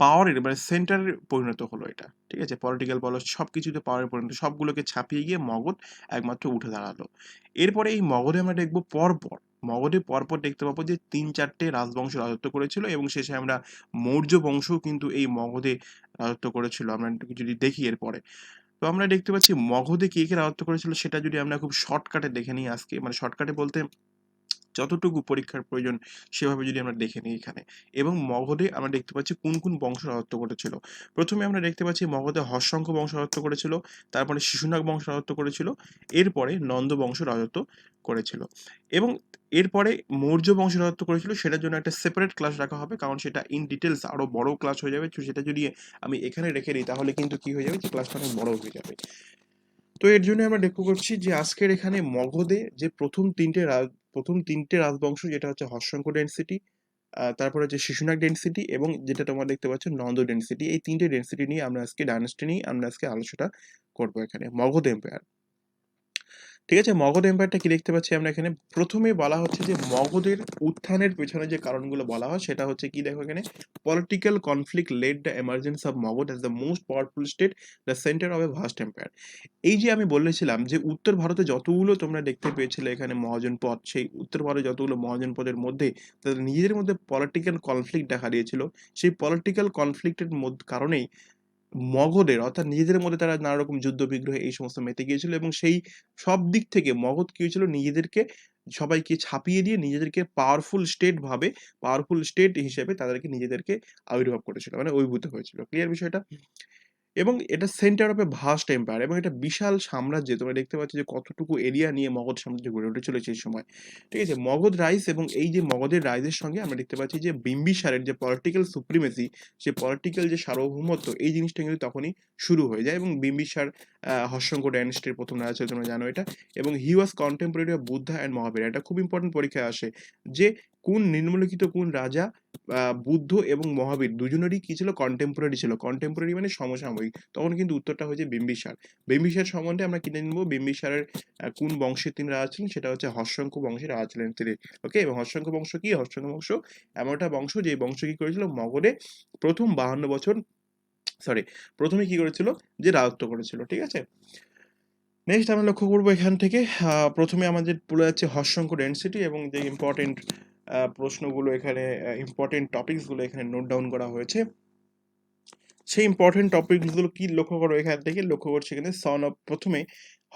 পাওয়ারের মানে সেন্টারে পরিণত হলো এটা, ঠিক আছে? পলিটিক্যাল বলো সবকিছুতে পাওয়ারে পরিণত, সবগুলোকে ছাপিয়ে গিয়ে মগধ একমাত্র উঠে দাঁড়ালো। এরপরে এই মগধে আমরা দেখবো পরপর, মগধে পরপর দেখতে পাবো যে 3-4টে রাজবংশ রাজত্ব করেছিল, এবং শেষে আমরা মৌর্য বংশও কিন্তু এই মগধে রাজত্ব করেছিল। আমরা যদি দেখি এরপরে, তো আমরা দেখতে পাচ্ছি মগধে কে কে রাজত্ব করেছিল, সেটা যদি আমরা খুব শর্টকাটে দেখে নিই আজকে, মানে শর্টকাটে বলতে যতটুকু পরীক্ষার প্রয়োজন সেভাবে যদি আমরা দেখে নিই এখানে। এবং মগধে আমরা দেখতে পাচ্ছি কোন কোন বংশ রাজত্ব করেছিল। প্রথমে আমরা দেখতে পাচ্ছি মগধে হর্ষঙ্ক বংশ রাজত্ব করেছিল, তারপরে শিশুনাগ বংশ রাজত্ব করেছিল, এরপরে নন্দ বংশ রাজত্ব করেছিল, এবং এরপরে মৌর্য বংশ রাজত্ব করেছিল। সেটার জন্য একটা সেপারেট ক্লাস রাখা হবে, কারণ সেটা ইন ডিটেলস আরো বড় ক্লাস হয়ে যাবে। তো সেটা যদি আমি এখানে রেখে দিই, তাহলে কিন্তু কি হয়ে যাবে, যে ক্লাসটা অনেক বড় হয়ে যাবে। তো এর জন্য আমরা লক্ষ্য করছি যে আজকের এখানে মগধে যে প্রথম তিনটে রাজবংশ, যেটা হচ্ছে হর্ষঙ্ক ডেন্সিটি, তারপরে হচ্ছে শিশুনাগ ডেন্সিটি, এবং যেটা তোমরা দেখতে পাচ্ছ নন্দ ডেন্সিটি, এই 3টে ডেন্সিটি নিয়ে আমরা আজকে ডাইনাস্টি নিয়ে আমরা আজকে আলোচনা করবো এখানে। মগধ এম্পায়ার, ঠিক আছে, মগধ এম্পায়ারটা কি দেখতে পাচ্ছি আমরা এখানে। প্রথমে বলা হচ্ছে যে মগধের উত্থানের পেছনে যে কারণগুলো বলা হয়, সেটা হচ্ছে কি দেখো এখানে, political conflict led the emergence of Magadha as the most powerful state, the centre of a vast empire. এই যে আমি বলেছিলাম যে উত্তর ভারতে যতগুলো তোমরা দেখতে পেয়েছিলে এখানে মহাজন পদ, সেই উত্তর ভারতে যতগুলো মহাজন পদের মধ্যে তাদের নিজেদের মধ্যে পলিটিক্যাল কনফ্লিক্ট দেখা দিয়েছিল, সেই পলিটিক্যাল কনফ্লিক্টের কারণেই মগধের অর্থাৎ নিজেদের মধ্যে তারা নানা রকম যুদ্ধ বিগ্রহ এই সমস্ত মেতে গিয়েছিল, এবং সেই সব দিক থেকে মগধ কি হয়েছিল, নিজেদেরকে সবাইকে ছাপিয়ে দিয়ে নিজেদেরকে পাওয়ারফুল স্টেট হিসেবে তাদেরকে নিজেদেরকে আবির্ভাব করেছিল, মানে অভিভূত হয়েছিল। ক্লিয়ার বিষয়টা? এবং এটা centre of a vast empire, এবং এটা বিশাল সাম্রাজ্যে তোমরা দেখতে পাচ্ছ যে কতটুকু এরিয়া নিয়ে মগধ সাম্রাজ্য গড়ে উঠেছিল সেই সময়। ঠিক আছে, মগধ রাইজ, এবং এই যে মগধের রাইজের সঙ্গে আমরা দেখতে পাচ্ছি যে বিম্বিসারের যে পলিটিক্যাল সুপ্রিমেসি, সে পলিটিক্যাল যে সার্বভৌমত্ব, এই জিনিসটা কিন্তু তখনই শুরু হয়ে যায়। এবং বিম্বিসার হর্ষঙ্ক ডাইনেস্টির প্রথম রাজা ছিল, তোমরা জানো এটা। এবং হি ওয়াজ কন্টেম্পোরারি অফ বুদ্ধা অ্যান্ড মহাবীর। এটা খুব ইম্পর্টেন্ট পরীক্ষায় আসে যে কোন নিম্নলিখিত কোন রাজা বুদ্ধ এবং মহাবীর দুজনেরই কি ছিল, কন্টেম্পোরারি ছিল। কন্টেম্পোরারি মানে সমসাময়িক। তখন কিন্তু উত্তরটা হয়েছে বিম্বিসার। বিম্বিসার সম্বন্ধে আমরা কি জানবো, বিম্বিসারের কোন বংশের তিনি রাজা ছিলেন, সেটা হচ্ছে হর্ষঙ্ক বংশের রাজা ছিলেন তিনি। ওকে, এবং হর্ষঙ্ক বংশ কি, হর্ষঙ্ক বংশ এমন একটা বংশ যে বংশ কি করেছিল, মগধে প্রথম 52 বছর, সরি, প্রথমে কি করেছিল, যে রাজত্ব করেছিল। ঠিক আছে, নেক্সট আমরা লক্ষ্য করবো এখান থেকে প্রথমে আমাদের বলে যাচ্ছে হর্ষঙ্ক ডেন্সিটি, এবং যে ইম্পর্টেন্ট প্রশ্নগুলো এখানে, ইম্পর্টেন্ট টপিকসগুলো এখানে নোট ডাউন করা হয়েছে। সেই ইম্পর্টেন্ট টপিকসগুলো কি লক্ষ্য করো, এখান থেকে লক্ষ্য করছি এখানে সন অফ, প্রথমে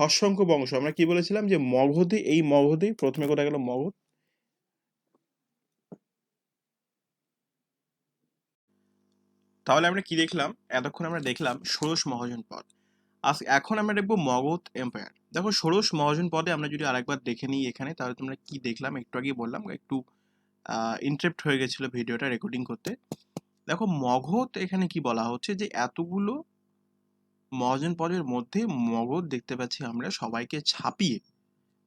হর্ষঙ্ক বংশ। আমরা কি বলেছিলাম যে মগধে, এই মগধে প্রথমে কোথায় গেল, মগধ। তাহলে আমরা কি দেখলাম, এতক্ষণ আমরা দেখলাম ষোড়শ মহাজন পদ। এখন আমরা দেখবো মগধ এম্পায়ার। দেখো ষোড়শ মহাজন পদে আমরা যদি আরেকবার দেখে নিই এখানে, তাহলে তোমরা কি দেখলাম, একটু আগে বললাম, একটু ইন্টারাপ্ট হয়ে গেছিল ভিডিওটা রেকর্ডিং করতে। দেখো মগধ এখানে কি বলা হচ্ছে, যে এতগুলো মহাজন পদের মধ্যে মগধ দেখতে পাচ্ছি আমরা সবাইকে ছাপিয়ে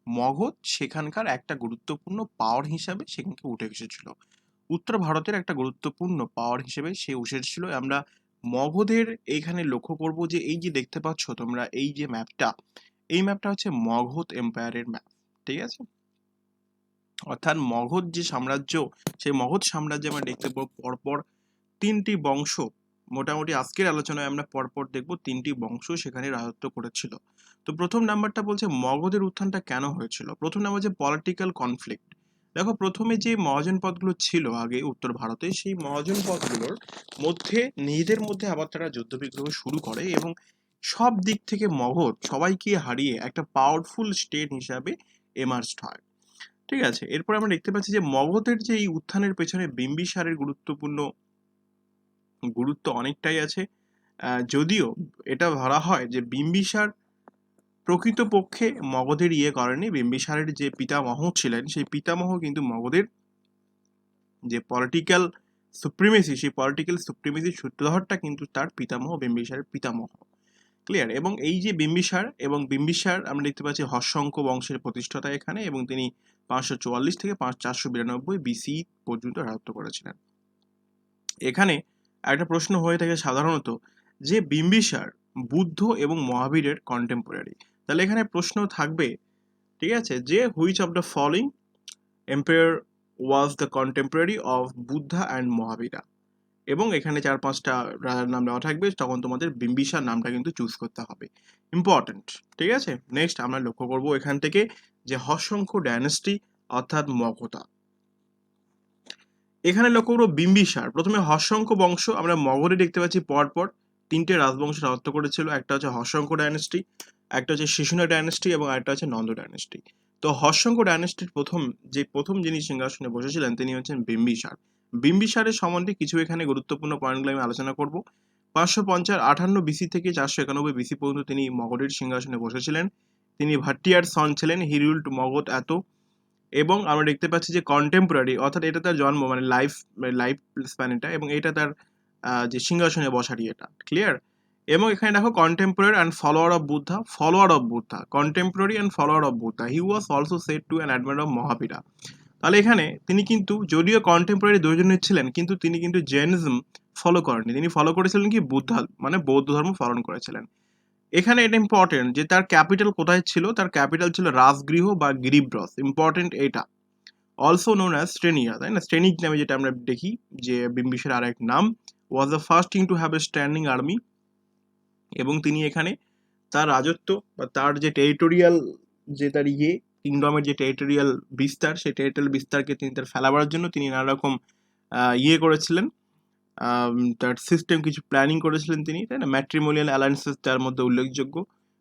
মগধ সেখানকার একটা গুরুত্বপূর্ণ পাওয়ার হিসাবে সেখানকে উঠে এসেছিল। উত্তর ভারতের একটা গুরুত্বপূর্ণ পাওয়ার হিসেবে সে উঠে এসেছিল। আমরা মগধের এইখানে লক্ষ্য করব যে এই যে দেখতে পাচ্ছ তোমরা এই যে ম্যাপটা, এই ম্যাপটা হচ্ছে মগধ এম্পায়ারের ম্যাপ। ঠিক আছে, অর্থাৎ মগধ যে সাম্রাজ্য, সেই মগধ সাম্রাজ্যে আমরা দেখতে পাবো পরপর তিনটি বংশ। মোটামুটি আজকের আলোচনায় আমরা পরপর দেখব তিনটি বংশ সেখানে রাজত্ব করেছিল। তো প্রথম নাম্বারটা বলছে মগধের উত্থানটা কেন হয়েছিল। প্রথম নাম্বার হচ্ছে পলিটিক্যাল কনফ্লিক্ট। দেখো প্রথমে যে মহাজন পদগুলো ছিল আগে উত্তর ভারতে, সেই মহাজন পদগুলোর মধ্যে নিজেদের মধ্যে আবার তারা যুদ্ধবিগ্রহ শুরু করে, এবং সব দিক থেকে মগধ সবাইকে হারিয়ে একটা পাওয়ারফুল স্টেট হিসাবে এমার্জড হয়। ঠিক আছে, এরপর আমরা দেখতে পাচ্ছি যে মগধের যে এই উত্থানের পেছনে বিম্বিসারের গুরুত্ব অনেকটাই আছে। যদিও এটা ধরা হয় যে বিম্বিসার প্রকৃতপক্ষে মগধের করেনি। বিম্বিসারের যে পিতামহ ছিলেন, সেই পিতামহ কিন্তু মগধের যে পলিটিক্যাল সুপ্রিমেসি, সেই পলিটিক্যাল সুপ্রিমেসির সূত্রধরটা কিন্তু তার পিতামহ, বিম্বিসারের পিতামহ। ক্লিয়ার? এবং এই যে বিম্বিসার আমরা দেখতে পাচ্ছি হর্ষঙ্ক বংশের প্রতিষ্ঠাতা এখানে, এবং তিনি 544 থেকে 492 বিসি পর্যন্ত রাজত্ব করেছিলেন। এখানে একটা প্রশ্ন হয়ে থাকে সাধারণত, যে বিম্বিসার বুদ্ধ এবং মহাবীরের কন্টেম্পোরারি। তাহলে এখানে প্রশ্ন থাকবে, ঠিক আছে, যে which of the following empire was the contemporary of Buddha and Mahavira. এবং এখানে 4-5টা রাজার নাম দেওয়া থাকবে, তখন তোমাদের বিম্বিসার নামটা কিন্তু চুজ করতে হবে। ইম্পর্টেন্ট। ঠিক আছে, নেক্সট আমরা লক্ষ্য করব এখান থেকে যে হর্ষঙ্ক ডাইনেস্টি অর্থাৎ মগধা। এখানে লক্ষ্য করবো বিম্বিসার, প্রথমে হর্ষঙ্ক বংশ আমরা মগধে দেখতে পাচ্ছি পরপর তিনটে রাজবংশ রাজত্ব করেছিল। একটা হচ্ছে হর্ষঙ্ক ডাইনেস্টি, একটা হচ্ছে শিশুনা ডাইনেস্টি, এবং আরেকটা হচ্ছে নন্দ ডাইনেস্টি। তো হর্ষঙ্ক ডাইনেস্টির প্রথম যিনি সিংহাসনে বসেছিলেন তিনি হচ্ছেন বিম্বিসার। বিম্বিসারের সম্বন্ধে কিছু এখানে গুরুত্বপূর্ণ পয়েন্টগুলো আমি আলোচনা করব। 558 বিসি থেকে 491 বিসি পর্যন্ত তিনি মগধের সিংহাসনে বসেছিলেন। তিনি ভাট্টিয়ার সন ছিলেন। হি রুলড মগধ এত। এবং আমরা দেখতে পাচ্ছি যে কন্টেম্পোরারি, অর্থাৎ এটা তার জন্ম, মানে লাইফ স্প্যান এটা, এবং এটা তার যে সিংহাসনে বসারই এটা। ক্লিয়ার? এবং এখানে দেখো contemporary and follower of Buddha, contemporary and follower of Buddha. He was also said to an admirer of Mahavira. তাহলে এখানে তিনি কিন্তু যদিও কন্টেম্পোরারি দুজনের ছিলেন, কিন্তু তিনি কিন্তু জৈনিজম ফলো করেননি। তিনি ফলো করেছিলেন কি, বুদ্ধা মানে বৌদ্ধ ধর্ম পালন করেছিলেন। এখানে এটা ইম্পর্টেন্ট যে তার ক্যাপিটাল কোথায় ছিল, তার ক্যাপিটাল ছিল রাজগৃহ বা গিরিব্রস। ইম্পর্টেন্ট এটা। অলসো নোন অ্যাজ স্টেনিয়া, তাই না, স্টেনিক নামে যেটা আমরা দেখি যে বিম্বিসার আর এক নাম। ওয়াজ the first king to have a standing army. এবং তিনি এখানে তার রাজত্ব বা তার যে টেরিটোরিয়াল, যে তার কিংডমের যে টেরিটোরিয়াল বিস্তার, সেই টেরিটোরিয়াল বিস্তারকে তিনি তার ফেলাবার জন্য তিনি নানা রকম করেছিলেন, তার সিস্টেম কিছু প্ল্যানিং করেছিলেন তিনি, তাই না। ম্যাট্রিমোনিয়াল অ্যালায়েন্সেস তার মধ্যে উল্লেখযোগ্য,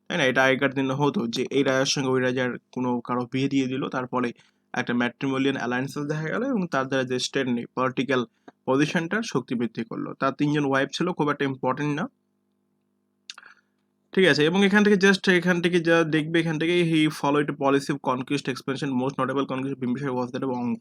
তাই না। এটা আগেকার দিনে হতো যে এই রাজার সঙ্গে ওই রাজার কারো বিয়ে দিয়ে দিল, তার ফলে একটা ম্যাট্রিমোনিয়াল অ্যালায়েন্সেস দেখা গেল এবং তার দ্বারা যে স্টেট নেই পলিটিক্যাল পজিশনটার শক্তি বৃদ্ধি করলো। তার 3 জন ওয়াইফ ছিল, খুব একটা ইম্পর্টেন্ট না, ঠিক আছে। এবং এখান থেকে যা দেখবে, এখান থেকে he followed a policy of conquest expansion, most notable conquest Bimbisara was that of Anga.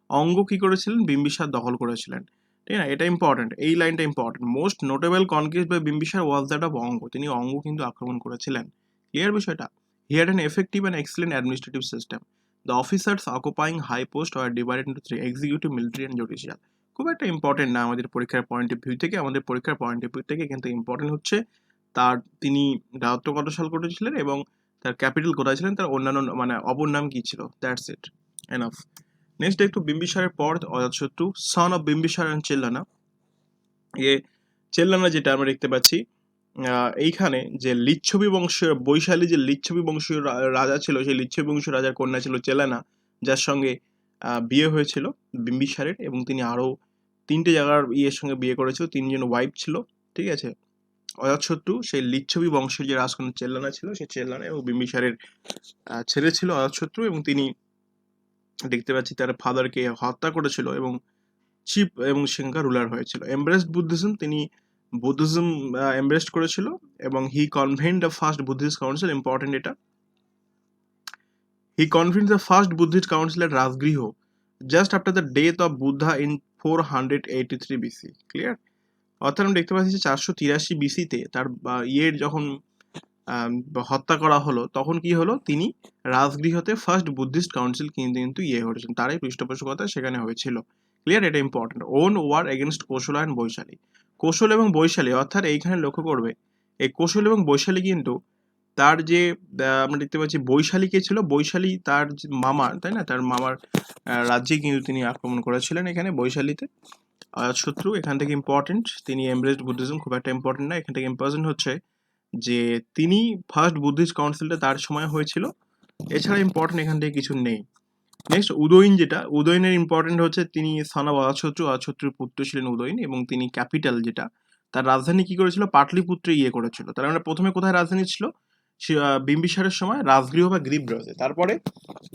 Anga কি করেছিলেন? বিম্বিসার দখল করেছিলেন, ঠিক না? এটা ইম্পর্টেন্ট, এই লাইনটা important. Most notable conquest by Bimbisara was that of Anga, তিনি অঙ্গ কিন্তু আক্রমণ করেছিলেন। ক্লিয়ার বিষয়টা? He had an effective and excellent administrative system. The officers occupying high post are divided into 3: executive, military and judicial. খুব একটা ইম্পর্টেন্ট না আমাদের পরীক্ষার পয়েন্ট অফ ভিউ থেকে, আমাদের পরীক্ষার পয়েন্ট অফ ভিউ থেকে কিন্তু ইম্পর্টেন্ট হচ্ছে তার তিনি রাজত্ব কত সাল করেছিলেন এবং তার ক্যাপিটাল কোথায় ছিলেন, তার অন্যান্য মানে অপর নাম কি ছিল। That's it, enough. নেক্সট একটু বিম্বিসারের পর অজাতশত্রু, সন অফ বিম্বিসার অ্যান্ড চেল্লানা। চেল্লানা যেটা আমরা দেখতে পাচ্ছি এইখানে যে লিচ্ছবি বংশের বৈশালী যে লিচ্ছবি বংশীয় রাজা ছিল, সেই লিচ্ছবি বংশীয় রাজার কন্যা ছিল চেলানা, যার সঙ্গে বিয়ে হয়েছিল বিম্বিসারের, এবং তিনি আরও 3টে জায়গার ইয়ের সঙ্গে বিয়ে করেছিল, 3 জন ওয়াইফ ছিল, ঠিক আছে। অজাতশত্রু সেই লিচ্ছবি বংশের যে রাজকন্যা চেল্লানা ছিল, সেই চেল্লানা এবং বিম্বিসারের ছেলে ছিল অজাতশত্রু, এবং তিনি দেখতে পাচ্ছি তার ফাদারকে হত্যা করেছিল এবং চিফ এবং সেখানকার রুলার হয়েছিল। এমব্রেসড বুদ্ধিজম, তিনি বুদ্ধিজম এমব্রেসড করেছিল এবং he convened the first Buddhist council, important এটা। He convened the first Buddhist council at Rajgriha just after the death of Buddha in 483 BC. Clear? অর্থাৎ আমরা দেখতে পাচ্ছি যে 483 বিসিতে তার ইয়ের যখন হত্যা করা হলো, তখন কি হলো, তিনি রাজগৃহতে ফার্স্ট বুদ্ধিস্ট কাউন্সিল কিন্তু ইয়ে করেছেন, তারই পৃষ্ঠপোষকতা সেখানে হয়েছিল। ক্লিয়ার? এটা ইম্পর্টেন্ট। ওন ওয়ার এগেনস্ট কৌশল অ্যান্ড বৈশালী। কৌশল এবং বৈশালী, অর্থাৎ এইখানে লক্ষ্য করবে এই কৌশল এবং বৈশালী কিন্তু তার যে আমরা দেখতে পাচ্ছি বৈশালী কে ছিল, বৈশালী তার মামার, তাই না, তার মামার রাজ্যে কিন্তু তিনি আক্রমণ করেছিলেন এখানে বৈশালীতে। শত্রু এখান থেকে ইম্পর্টেন্ট, তিনি এমব্রেসড বুদ্ধিজম, খুব একটা ইম্পর্টেন্ট না। এখান থেকে ইম্পর্টেন্ট হচ্ছে যে তিনি ফার্স্ট বুদ্ধিস্ট কাউন্সিলটা তার সময় হয়েছিল, এছাড়া ইম্পর্টেন্ট এখান থেকে কিছু নেই। নেক্সট উদয়ন, যেটা উদয়নের ইম্পর্টেন্ট হচ্ছে তিনি সন অফ অজাতশত্রু, অজাতশত্রুর পুত্র ছিলেন উদয়ন, এবং তিনি ক্যাপিটাল যেটা তার রাজধানী কি করেছিল, পাটলিপুত্রে ইয়ে করেছিল। তার মানে প্রথমে কোথায় রাজধানী ছিল, বিম্বিসারের সময় রাজগৃহ বা গ্রীবরাজে। তারপরে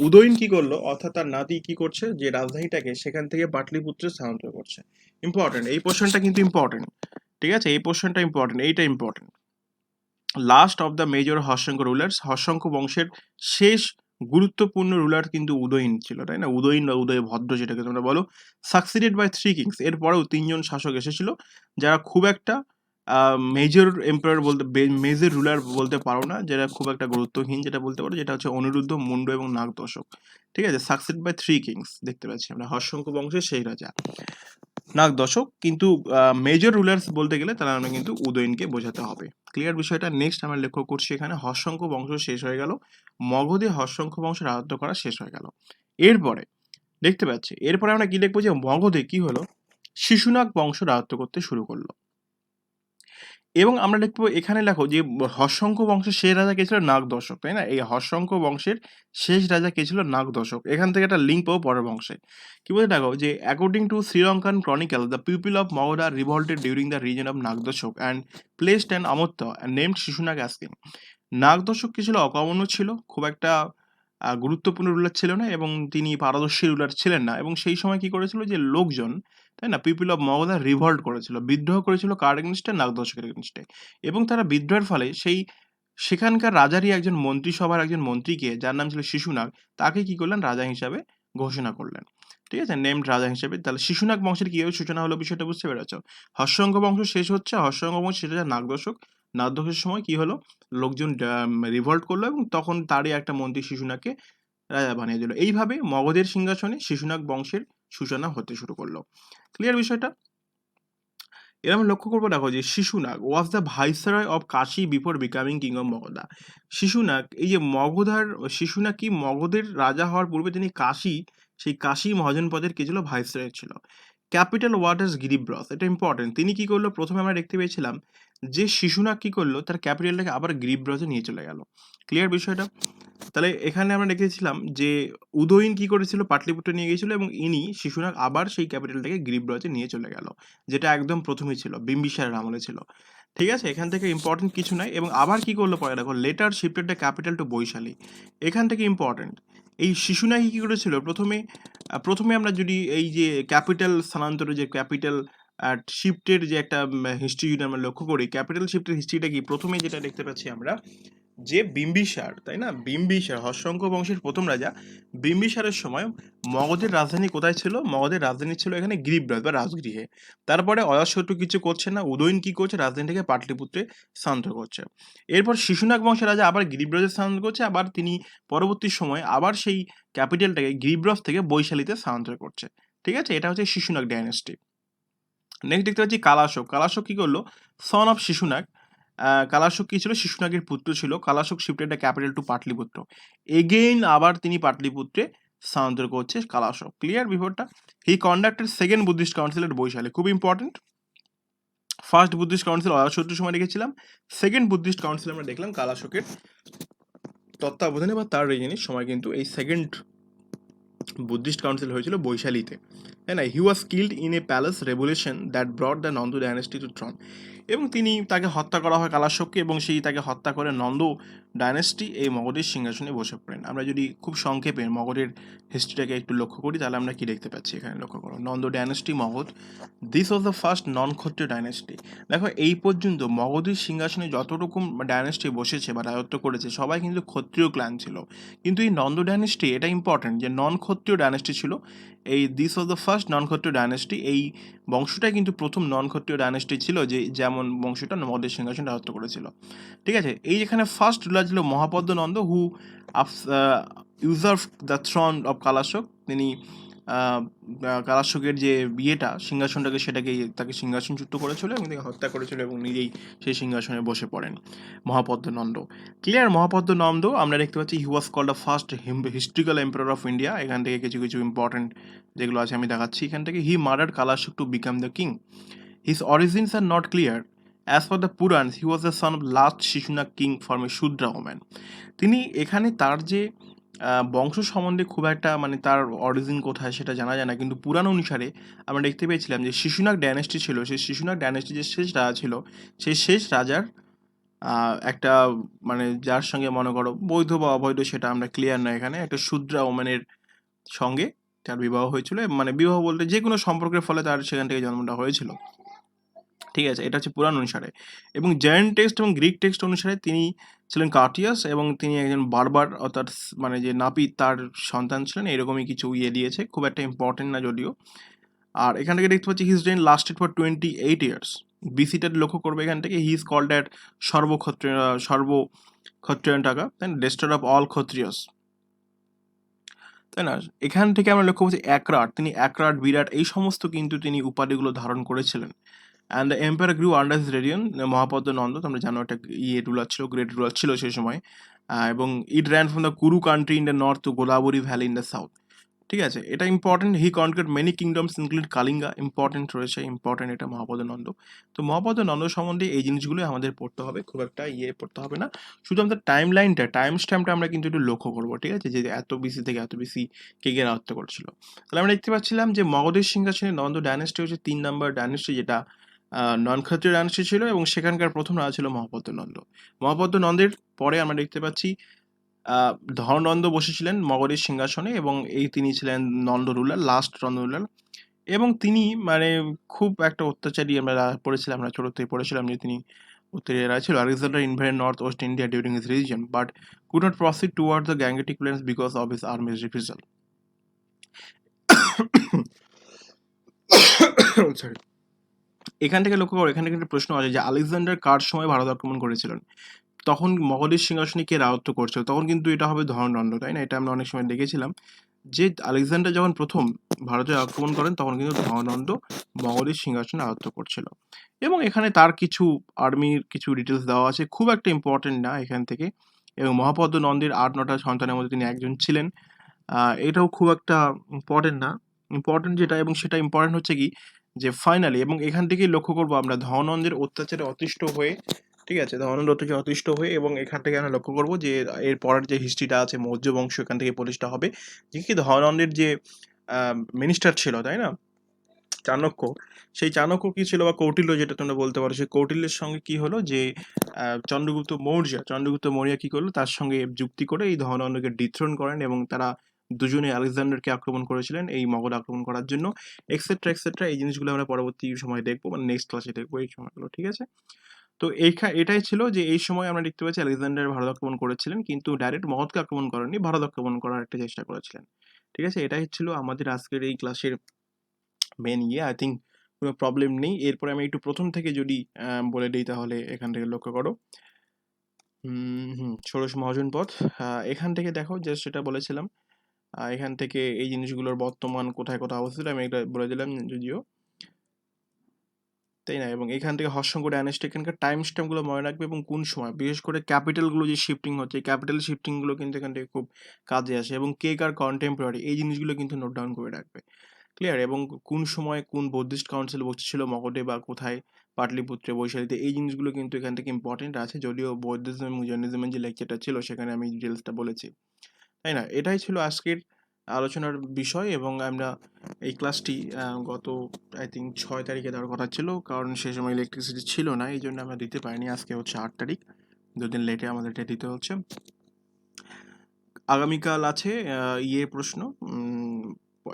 উদয়ন কি করলো, অর্থাৎ তার নাতি কি করছে, যে রাজধানীটাকে সেখান থেকে পাটলিপুত্রে স্থানান্তর করছে। ইম্পর্টেন্ট, এই পোর্শনটা কিন্তু ইম্পর্টেন্ট, ঠিক আছে, এই পোর্শনটা ইম্পর্টেন্ট, এইটা important. Last of the major Haryanka rulers, Haryanka বংশের শেষ গুরুত্বপূর্ণ রুলার কিন্তু উদয়ন ছিল, তাই না, উদয়ন বা উদয় ভদ্র যেটাকে তোমরা বলো। সাকসিডেড বাই 3 কিংস, এরপরেও 3জন শাসক এসেছিল যারা খুব একটা মেজর এম্পায়ার বলতে, মেজর রুলার বলতে পারো না, যেটা খুব একটা গুরুত্বহীন যেটা বলতে পারো, যেটা হচ্ছে অনিরুদ্ধ, মুন্ড এবং নাগদশক, ঠিক আছে। সাকসিড বাই 3 কিংস দেখতে পাচ্ছি আমরা, হর্ষঙ্ক বংশের সেই রাজা নাগদশক, কিন্তু মেজর রুলার্স বলতে গেলে তারা আমরা কিন্তু উদয়নকে বোঝাতে হবে। ক্লিয়ার বিষয়টা? নেক্সট আমরা লক্ষ্য করছি এখানে হর্ষঙ্ক বংশ শেষ হয়ে গেল, মগধে হর্ষঙ্ক বংশ রাজত্ব করা শেষ হয়ে গেল। এরপরে দেখতে পাচ্ছি, এরপরে আমরা কি দেখবো, যে মগধে কি হলো, শিশুনাগ বংশ রাজত্ব করতে শুরু করলো। এবং আমরা দেখবো এখানে লেখো যে হর্ষঙ্ক বংশের শেষ রাজা কে ছিল, নাগদশক, তাই না। এই হর্ষঙ্ক বংশের শেষ রাজা কে ছিল, নাগদশক। এখান থেকে একটা লিঙ্ক পাবো পরের বংশে। কি বলতে দেখো, যে according to Sri Lankan chronicle, the people of Magadha are revolted during the reign of Nagadasaka and placed an amatya and named Shishunaga as king. Nagadasaka কি ছিল, অকমন্য ছিল, খুব একটা গুরুত্বপূর্ণ রুলার ছিল না, এবং তিনি পারদর্শী রুলার ছিলেন না। এবং সেই সময় কি করেছিল, যে লোকজন, তাই না, পিপল অফ মগধ রিভল্ট করেছিল, বিদ্রোহ করেছিল কার এগেনস্টে, নাগদশকের এগেনস্টে। এবং তারা বিদ্রোহের ফলে সেখানকার রাজারই একজন মন্ত্রিসভার একজন মন্ত্রীকে, যার নাম ছিল শিশুনাগ, তাকে কি করলেন, রাজা হিসাবে ঘোষণা করলেন, ঠিক আছে, নেমড রাজা হিসেবে। তাহলে শিশুনাগ বংশের কিভাবে সূচনা হলো, বিষয়টা বুঝতে পেরেছ। হর্ষঙ্ক বংশ শেষ হচ্ছে, হর্ষঙ্ক বংশ সেটা নাগদশক, নাগদশকের সময় কি হলো, লোকজন রিভল্ট করলো এবং তখন তারই একটা মন্ত্রী শিশুনাগকে রাজা বানিয়ে দিল। এইভাবে মগধের সিংহাসনে শিশুনাগ বংশের সূচনা হতে শুরু করলো। ক্লিয়ার বিষয়টা? এর আমরা লক্ষ্য করবো, দেখো যে Shishunaga was the viceroy of Kashi before becoming king of Magadha. Shishunaga, এই যে শিশুনাগ কি মগধের রাজা হওয়ার পূর্বে তিনি সেই কাশী মহাজনপদের কি ছিল, ভাইসরয় ছিল। ক্যাপিটাল ওয়াটার্স গিরিব্রথ, এটা ইম্পর্টেন্ট। তিনি কি করলো, প্রথমে আমরা দেখতে পেয়েছিলাম যে শিশুনাগ কি করলো, তার ক্যাপিটালটাকে আবার গিরিব্রথে নিয়ে চলে গেল। ক্লিয়ার বিষয়টা? তাহলে এখানে আমরা দেখেছিলাম যে উদয়ন কি করেছিল, পাটলিপুত্র নিয়ে গিয়েছিল, এবং শিশুনাগ আবার সেই ক্যাপিটালটাকে গিরিব্রথে নিয়ে চলে গেল, যেটা একদম প্রথমেই ছিল, বিম্বিসারের আমলে ছিল, ঠিক আছে। এখান থেকে ইম্পর্টেন্ট কিছু নাই। এবং আবার কি করলো পরে দেখো, later shifted the capital to Vaishali. এখান থেকে ইম্পর্টেন্ট, এই শিশুনাগ কি করেছিল প্রথমে আমরা যদি এই যে ক্যাপিটাল স্থানান্তরে যে ক্যাপিটাল শিফটের যে একটা হিস্ট্রি যদি আমরা লক্ষ্য করি, ক্যাপিটাল শিফটের হিস্ট্রিটা কি, প্রথমে যেটা দেখতে পাচ্ছি আমরা যে বিম্বিসার, তাই না, বিম্বিসার হর্ষঙ্ক বংশের প্রথম রাজা বিম্বিসারের সময় মগধের রাজধানী কোথায় ছিল? মগধের রাজধানী ছিল এখানে গিরিব্রাজ বা রাজগৃহে। তারপরে অজাতশত্রু কিছু করছে না, উদয়ন কি করছে, রাজধানীটাকে পাটলিপুত্রে স্থানান্তর করছে। এরপর শিশুনাগ বংশের রাজা আবার গিরিব্রাজে স্থানান্তর করছে, আবার তিনি পরবর্তী সময়ে আবার সেই ক্যাপিটালটাকে গিরিব্রাজ থেকে বৈশালীতে স্থানান্তর করছে। ঠিক আছে, এটা হচ্ছে শিশুনাগ ডাইনেস্টি। নেক্সট দেখতে পাচ্ছি কালাশোক। কালাশোক কি করলো? Son of Shishunaga. কালাশোক কি ছিল? শিশুনাগের পুত্র ছিল। Kalashoka shifted the capital to Pataliputra. Again আবার তিনি পাটলিপুত্রে স্থানান্তর করছে কালাশোক। ক্লিয়ার ব্যাপারটা? He conducted second Buddhist council at Vaishali. খুব ইম্পর্টেন্ট। ফার্স্ট বুদ্ধিস্ট কাউন্সিল অজাতশত্রুর সময় রেখেছিলাম, সেকেন্ড বুদ্ধিস্ট কাউন্সিল আমরা দেখলাম কালাশোকের তত্ত্বাবধানে বা তার রেজিনের সময় কিন্তু এই সেকেন্ড বুদ্ধিস্ট কাউন্সিল হয়েছিল বৈশালীতে, তাই না? He was killed in a palace revolution that brought the Nanda dynasty to throne. এবং তাকে হত্যা করা হয় কালাশোককে, এবং তাকে হত্যা করে নন্দ ডাইনেস্টি এই মগধের সিংহাসনে বসে পড়েন। আমরা যদি খুব সংক্ষেপে মগধের হিস্ট্রিটাকে একটু লক্ষ্য করি, তাহলে আমরা কি দেখতে পাচ্ছি এখানে? লক্ষ্য করো, Nanda dynasty Magadha, this was the first non Kshatriya dynasty. দেখো, এই পর্যন্ত মগধের সিংহাসনে যত রকম ডাইনেস্টি বসেছে বা রাজত্ব করেছে সবাই কিন্তু ক্ষত্রিয় ক্ল্যান ছিল, কিন্তু এই নন্দ ডাইনেস্টি, এটা ইম্পর্টেন্ট যে নন ক্ষত্রিয় ডাইনেস্টি ছিল। এই this was the first non Kshatriya dynasty. এই বংশটাই কিন্তু প্রথম নন ক্ষত্রিয় ডাইনেস্টি ছিল, যে যেমন বংশটা মগধের সিংহাসন রাজত্ব করেছিল। ঠিক আছে, এই যেখানে ফার্স্ট রুলার ছিল মহাপদ্ম নন্দ, হু ইউজার্ভ দ্য থ্রন অফ কালাশোক। তিনি কালাশোকের যে সিংহাসনটাকে তাকে সিংহাসনচ্যুত করেছিল এবং তাকে হত্যা করেছিল, এবং নিজেই সেই সিংহাসনে বসে পড়েন মহাপদ্ম নন্দ। ক্লিয়ার? মহাপদ্ম নন্দ আমরা দেখতে পাচ্ছি he was called the first historical emperor of India. এখান থেকে কিছু কিছু ইম্পর্টেন্ট যেগুলো আছে আমি দেখাচ্ছি এখান থেকে। He murdered Kalashoka to become the king. His origins are not clear. As per the Puranas he was the son of last Shishunaga king from a Shudra woman. তিনি এখানে তার যে বংশ সম্বন্ধে খুব একটা, মানে তার অরিজিন কোথায় সেটা জানা যায় না, কিন্তু পুরাণ অনুসারে আমরা দেখতে পেয়েছিলাম যে শিশুনাগ ডাইনেস্টি ছিল, সেই শিশুনাগ ডাইনেস্টি যে শেষ রাজা ছিল, সেই শেষ রাজার একটা, মানে যার সঙ্গে মনে করো বৈধ বা অবৈধ সেটা আমরা ক্লিয়ার নয়, এখানে একটা শূদ্রা ওম্যানের সঙ্গে তার বিবাহ হয়েছিল, মানে বিবাহ বলতে যে কোনো সম্পর্কের ফলে তার সেখান থেকে জন্মটা হয়েছিল। ঠিক আছে, এটা হচ্ছে পুরাণ অনুসারে। এবং জৈন টেক্সট এবং গ্রিক টেক্সট অনুসারে তিনি ছিলেন কার্টিয়াস, এবং তিনি একজন বারবার, অর্থাৎ মানে যে নাপিত তার সন্তান ছিলেন, এরকমই কিছু দিয়েছে, খুব একটা ইম্পর্টেন্ট না যদিও। আর এখান থেকে দেখতে পাচ্ছি his reign lasted for 28 years. বিসিটা লক্ষ্য করবে এখান থেকে, he is called at Sarvakshatrantaka, then destroyer of all Kshatriyas, তাই না? এখান থেকে আমরা লক্ষ্য করছি একরাট, তিনি একরাট, বিরাট, এই সমস্ত কিন্তু তিনি উপাধিগুলো ধারণ করেছিলেন। And the empire grew under his reign. Mahapadma Nanda, তোমরা জানো, একটা রুলার ছিল, গ্রেট রুলার ছিল সেই সময়। এবং it ran from the Kuru country in the north to Godavari valley in the south. ঠিক আছে, এটা important. He conquered many kingdoms include Kalinga, important রয়েছে, ইম্পর্টেন্ট এটা মহাপদ্ম নন্দ। তো মহাপদ্ম নন্দ সম্বন্ধে এই জিনিসগুলো আমাদের পড়তে হবে, খুব একটা পড়তে হবে না। শুধু আমাদের টাইম স্ট্যাম্পটা আমরা কিন্তু একটু লক্ষ্য করবো। ঠিক আছে, যে এত বিসি থেকে এত বিসি কে কে রাজত্ব করছিল। তাহলে আমরা দেখতে পাচ্ছিলাম যে মগধের সিংহাসনে নন্দ ডাইনেস্টি হচ্ছে 3 নম্বর ডাইনেস্টি, যেটা নন ক্ষত্রিয় ডাইনেস্টি ছিল, এবং সেখানকার প্রথম রাজা ছিল মহাপদ্ম নন্দ। মহাপদ্ম নন্দের পরে আমরা দেখতে পাচ্ছি ধননন্দ বসেছিলেন মগধের সিংহাসনে, এবং তিনি ছিলেন Nanda ruler, last Nanda ruler. এবং তিনি মানে খুব একটা অত্যাচারী, আমরা পড়েছিলাম, আমরা ছোট থেকে পড়েছিলাম যে তিনি অত্যাচারী রাজা ছিল। Alexander invaded north west India during his region but could not proceed toward the Gangetic plains because of his armies refusal. Sorry, এখান থেকে লক্ষ্য করো, এখানে একটা প্রশ্ন আছে যে আলেকজান্ডার কার সময় ভারত আক্রমণ করেছিলেন, তখন মগধের সিংহাসনে কে রাজত্ব করছিল, তখন কিন্তু এটা হবে ধননন্দ, তাই না? এটা আমরা অনেক সময় দেখেছিলাম যে আলেকজান্ডার যখন প্রথম ভারতে আক্রমণ করেন তখন কিন্তু ধননন্দ মগধের সিংহাসনে রাজত্ব করছিল। এবং এখানে তার কিছু আর্মির কিছু ডিটেলস দেওয়া আছে, খুব একটা ইম্পর্টেন্ট না এখান থেকে। এবং মহাপদ্ম নন্দের 8-9টা সন্তানের মধ্যে তিনি একজন ছিলেন। এটাও খুব একটা ইম্পর্টেন্ট না। ইম্পর্টেন্ট যেটা, এবং সেটা ইম্পর্টেন্ট হচ্ছে কি, যে ফাইনালি, এবং এখান থেকেই লক্ষ্য করবো আমরা ধননন্দের অত্যাচারে অতিষ্ঠ হয়ে, ঠিক আছে, ধননন্দ অত্যাচারে অতিষ্ঠ হয়ে, এবং এখান থেকে আমরা লক্ষ্য করবো যে এর পরের যে হিস্ট্রিটা আছে মৌর্য বংশ, এখান থেকে প্রতিষ্ঠা হবে। যে কি ধননন্দের যে মিনিস্টার ছিল, তাই না, চাণক্য, সেই চাণক্য কি ছিল বা কৌটিল্য যেটা তোমরা বলতে পারো, সেই কৌটিল্যের সঙ্গে কি হলো যে চন্দ্রগুপ্ত মৌর্য কি করলো, তার সঙ্গে যুক্তি করে এই ধননন্দকে ডিথ্রোন করেন এবং তারা দুজনে আলেকজান্ডারকে আক্রমণ করেছিলেন এই মগধ আক্রমণ করার জন্য, এক্সেট্রা এক্সেট্রা। এই জিনিসগুলো আমরা পরবর্তী সময় দেখবো, মানে নেক্সট ক্লাসে দেখবো এই সময়গুলো, ঠিক আছে? তো এটাই ছিল যে এই সময় আমরা দেখতে পাচ্ছি আলেকজান্ডার ভারত আক্রমণ করেছিলেন, কিন্তু ডাইরেক্ট মগধকে আক্রমণ করেননি, ভারত আক্রমণ করার একটা চেষ্টা করেছিলেন, ঠিক আছে? এটাই ছিল আমাদের আজকের এই ক্লাসের মেন ইয়ে। আই থিঙ্ক কোনো প্রবলেম নেই। এরপরে আমি একটু প্রথম থেকে যদি বলে দিই তাহলে এখান থেকে লক্ষ্য করো। ষোড়শ মহাজন পথ, এখান থেকে দেখো জাস্ট সেটা বলেছিলাম, এখান থেকে এই জিনিসগুলোর বর্তমান কোথায় কোথায় অবস্থিত আমি এটা বলে দিলাম যদিও, তাই না? এবং এখান থেকে হর্ষঙ্ক ডাইনেস্টি, এখানকার টাইম স্ট্যাম্পগুলো মনে রাখবে এবং কোন সময়, বিশেষ করে ক্যাপিটালগুলো যে শিফটিং হচ্ছে, ক্যাপিটাল শিফটিংগুলো কিন্তু এখান থেকে খুব কাজে আসে, এবং কে কার কন্টেম্পোরারি এই জিনিসগুলো কিন্তু নোট ডাউন করে রাখবে, ক্লিয়ার? এবং কোন সময় কোন বৌদ্ধিস্ট কাউন্সিল বসছিল মগধে বা কোথায়, পাটলিপুত্রে, বৈশালীতে, এই জিনিসগুলো কিন্তু এখান থেকে ইম্পর্টেন্ট আছে, যদিও বৌদ্ধিজম এবং জৈনিজমের যে লেকচারটা ছিল সেখানে আমি ডিটেলসটা বলেছি, তাই না? এটাই ছিল আজকের আলোচনার বিষয়, এবং আমরা এই ক্লাসটি গত আই থিঙ্ক 6 তারিখে দেওয়ার কথা ছিল, কারণ সে সময় ইলেকট্রিসিটি ছিল না, এই জন্য আমরা দিতে পারিনি। আজকে হচ্ছে 8 তারিখ, 2 দিন লেটে আমাদের এটা দিতে হচ্ছে। আগামীকাল আছে প্রশ্ন,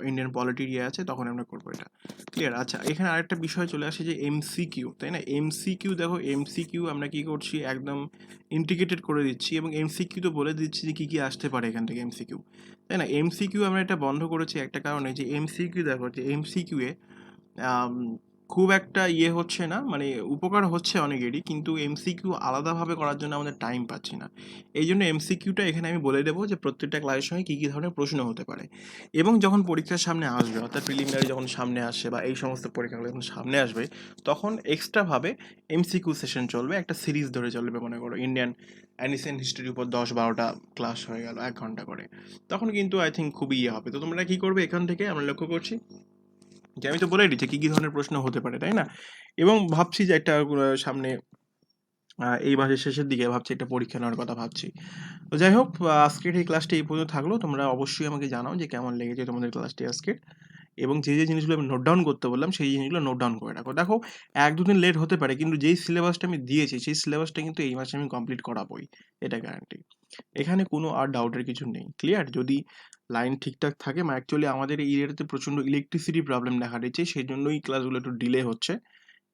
ইন্ডিয়ান পলিটির আছে, তখন আমরা করবো এটা, ক্লিয়ার? আচ্ছা, এখানে আরেকটা বিষয় চলে আসে যে এমসিকিউ, তাই না? এমসিকিউ দেখো, এমসিকিউ আমরা কি করছি, একদম ইন্টিগ্রেটেড করে দিচ্ছি, এবং এমসিকিউ তো বলে দিচ্ছি যে কি কি আসতে পারে এখান থেকে এমসিকিউ, তাই না? এমসিকিউ আমরা এটা বন্ধ করেছি একটা কারণে, যে এমসিকিউ দেখো, যে এমসিকিউ এ আম, খুব একটা হচ্ছে না, মানে উপকার হচ্ছে অনেকেরই, কিন্তু এমসিকিউ আলাদাভাবে করার জন্য আমাদের টাইম পাচ্ছি না। এই জন্য এমসিকিউটা এখানে আমি বলে দেবো যে প্রত্যেকটা ক্লাসের সঙ্গে কী কী ধরনের প্রশ্ন হতে পারে, এবং যখন পরীক্ষার সামনে আসবে, অর্থাৎ প্রিলিমিনারি যখন সামনে আসে বা এই সমস্ত পরীক্ষাগুলো যখন সামনে আসবে, তখন এক্সট্রাভাবে এমসিকিউ সেশন চলবে, একটা সিরিজ ধরে চলবে, মনে করো ইন্ডিয়ান অ্যানিসেন্ট হিস্ট্রির উপর 10-12টা ক্লাস হয়ে গেল 1 ঘন্টা করে, তখন কিন্তু আই থিঙ্ক খুবই হবে। তো তোমরা কী করবে এখান থেকে আমরা লক্ষ্য করছি যে আমি তো বলেই দিচ্ছি কী কী ধরনের প্রশ্ন হতে পারে, তাই না? এবং ভাবছি যে একটা সামনে এই মাসের শেষের দিকে ভাবছি একটা পরীক্ষা নেওয়ার কথা ভাবছি। তো যাই হোক, আজকের এই ক্লাসটি এই পর্যন্ত থাকলো। তোমরা অবশ্যই আমাকে জানাও যে কেমন লেগেছে তোমাদের ক্লাসটি আজকের, এবং যে জিনিসগুলো আমি নোট ডাউন করতে বললাম সেই জিনিসগুলো নোট ডাউন করে রাখো। দেখো, 1-2 দিন লেট হতে পারে, কিন্তু যেই সিলেবাসটা আমি দিয়েছি সেই সিলেবাসটা কিন্তু এই মাসে আমি কমপ্লিট করাবোই, এটা গ্যারান্টি। এখানে কোনো আর ডাউটের কিছু নেই, ক্লিয়ার? যদি লাইন ঠিকঠাক থাকে, অ্যাকচুয়ালি আমাদের এই এরিয়াতে প্রচণ্ড ইলেকট্রিসিটি প্রবলেম দেখা দিচ্ছে, সেই জন্যই ক্লাসগুলো একটু ডিলে হচ্ছে,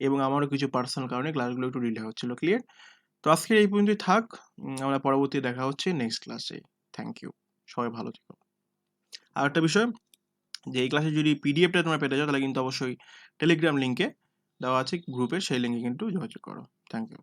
এবং আমারও কিছু পার্সোনাল কারণে ক্লাসগুলো একটু ডিলে হচ্ছিল, ক্লিয়ার? তো আজকের এই পর্যন্তই থাক, আমরা পরবর্তী দেখা হচ্ছে নেক্সট ক্লাসে। থ্যাংক ইউ, সবাই ভালো থেকো। আর একটা বিষয়, যে এই ক্লাসে যদি পিডিএফটা তোমরা পেতে চাও তাহলে কিন্তু অবশ্যই টেলিগ্রাম লিঙ্কে দেওয়া আছে গ্রুপে, সেই লিঙ্কে কিন্তু যোগাযোগ করো। Thank you.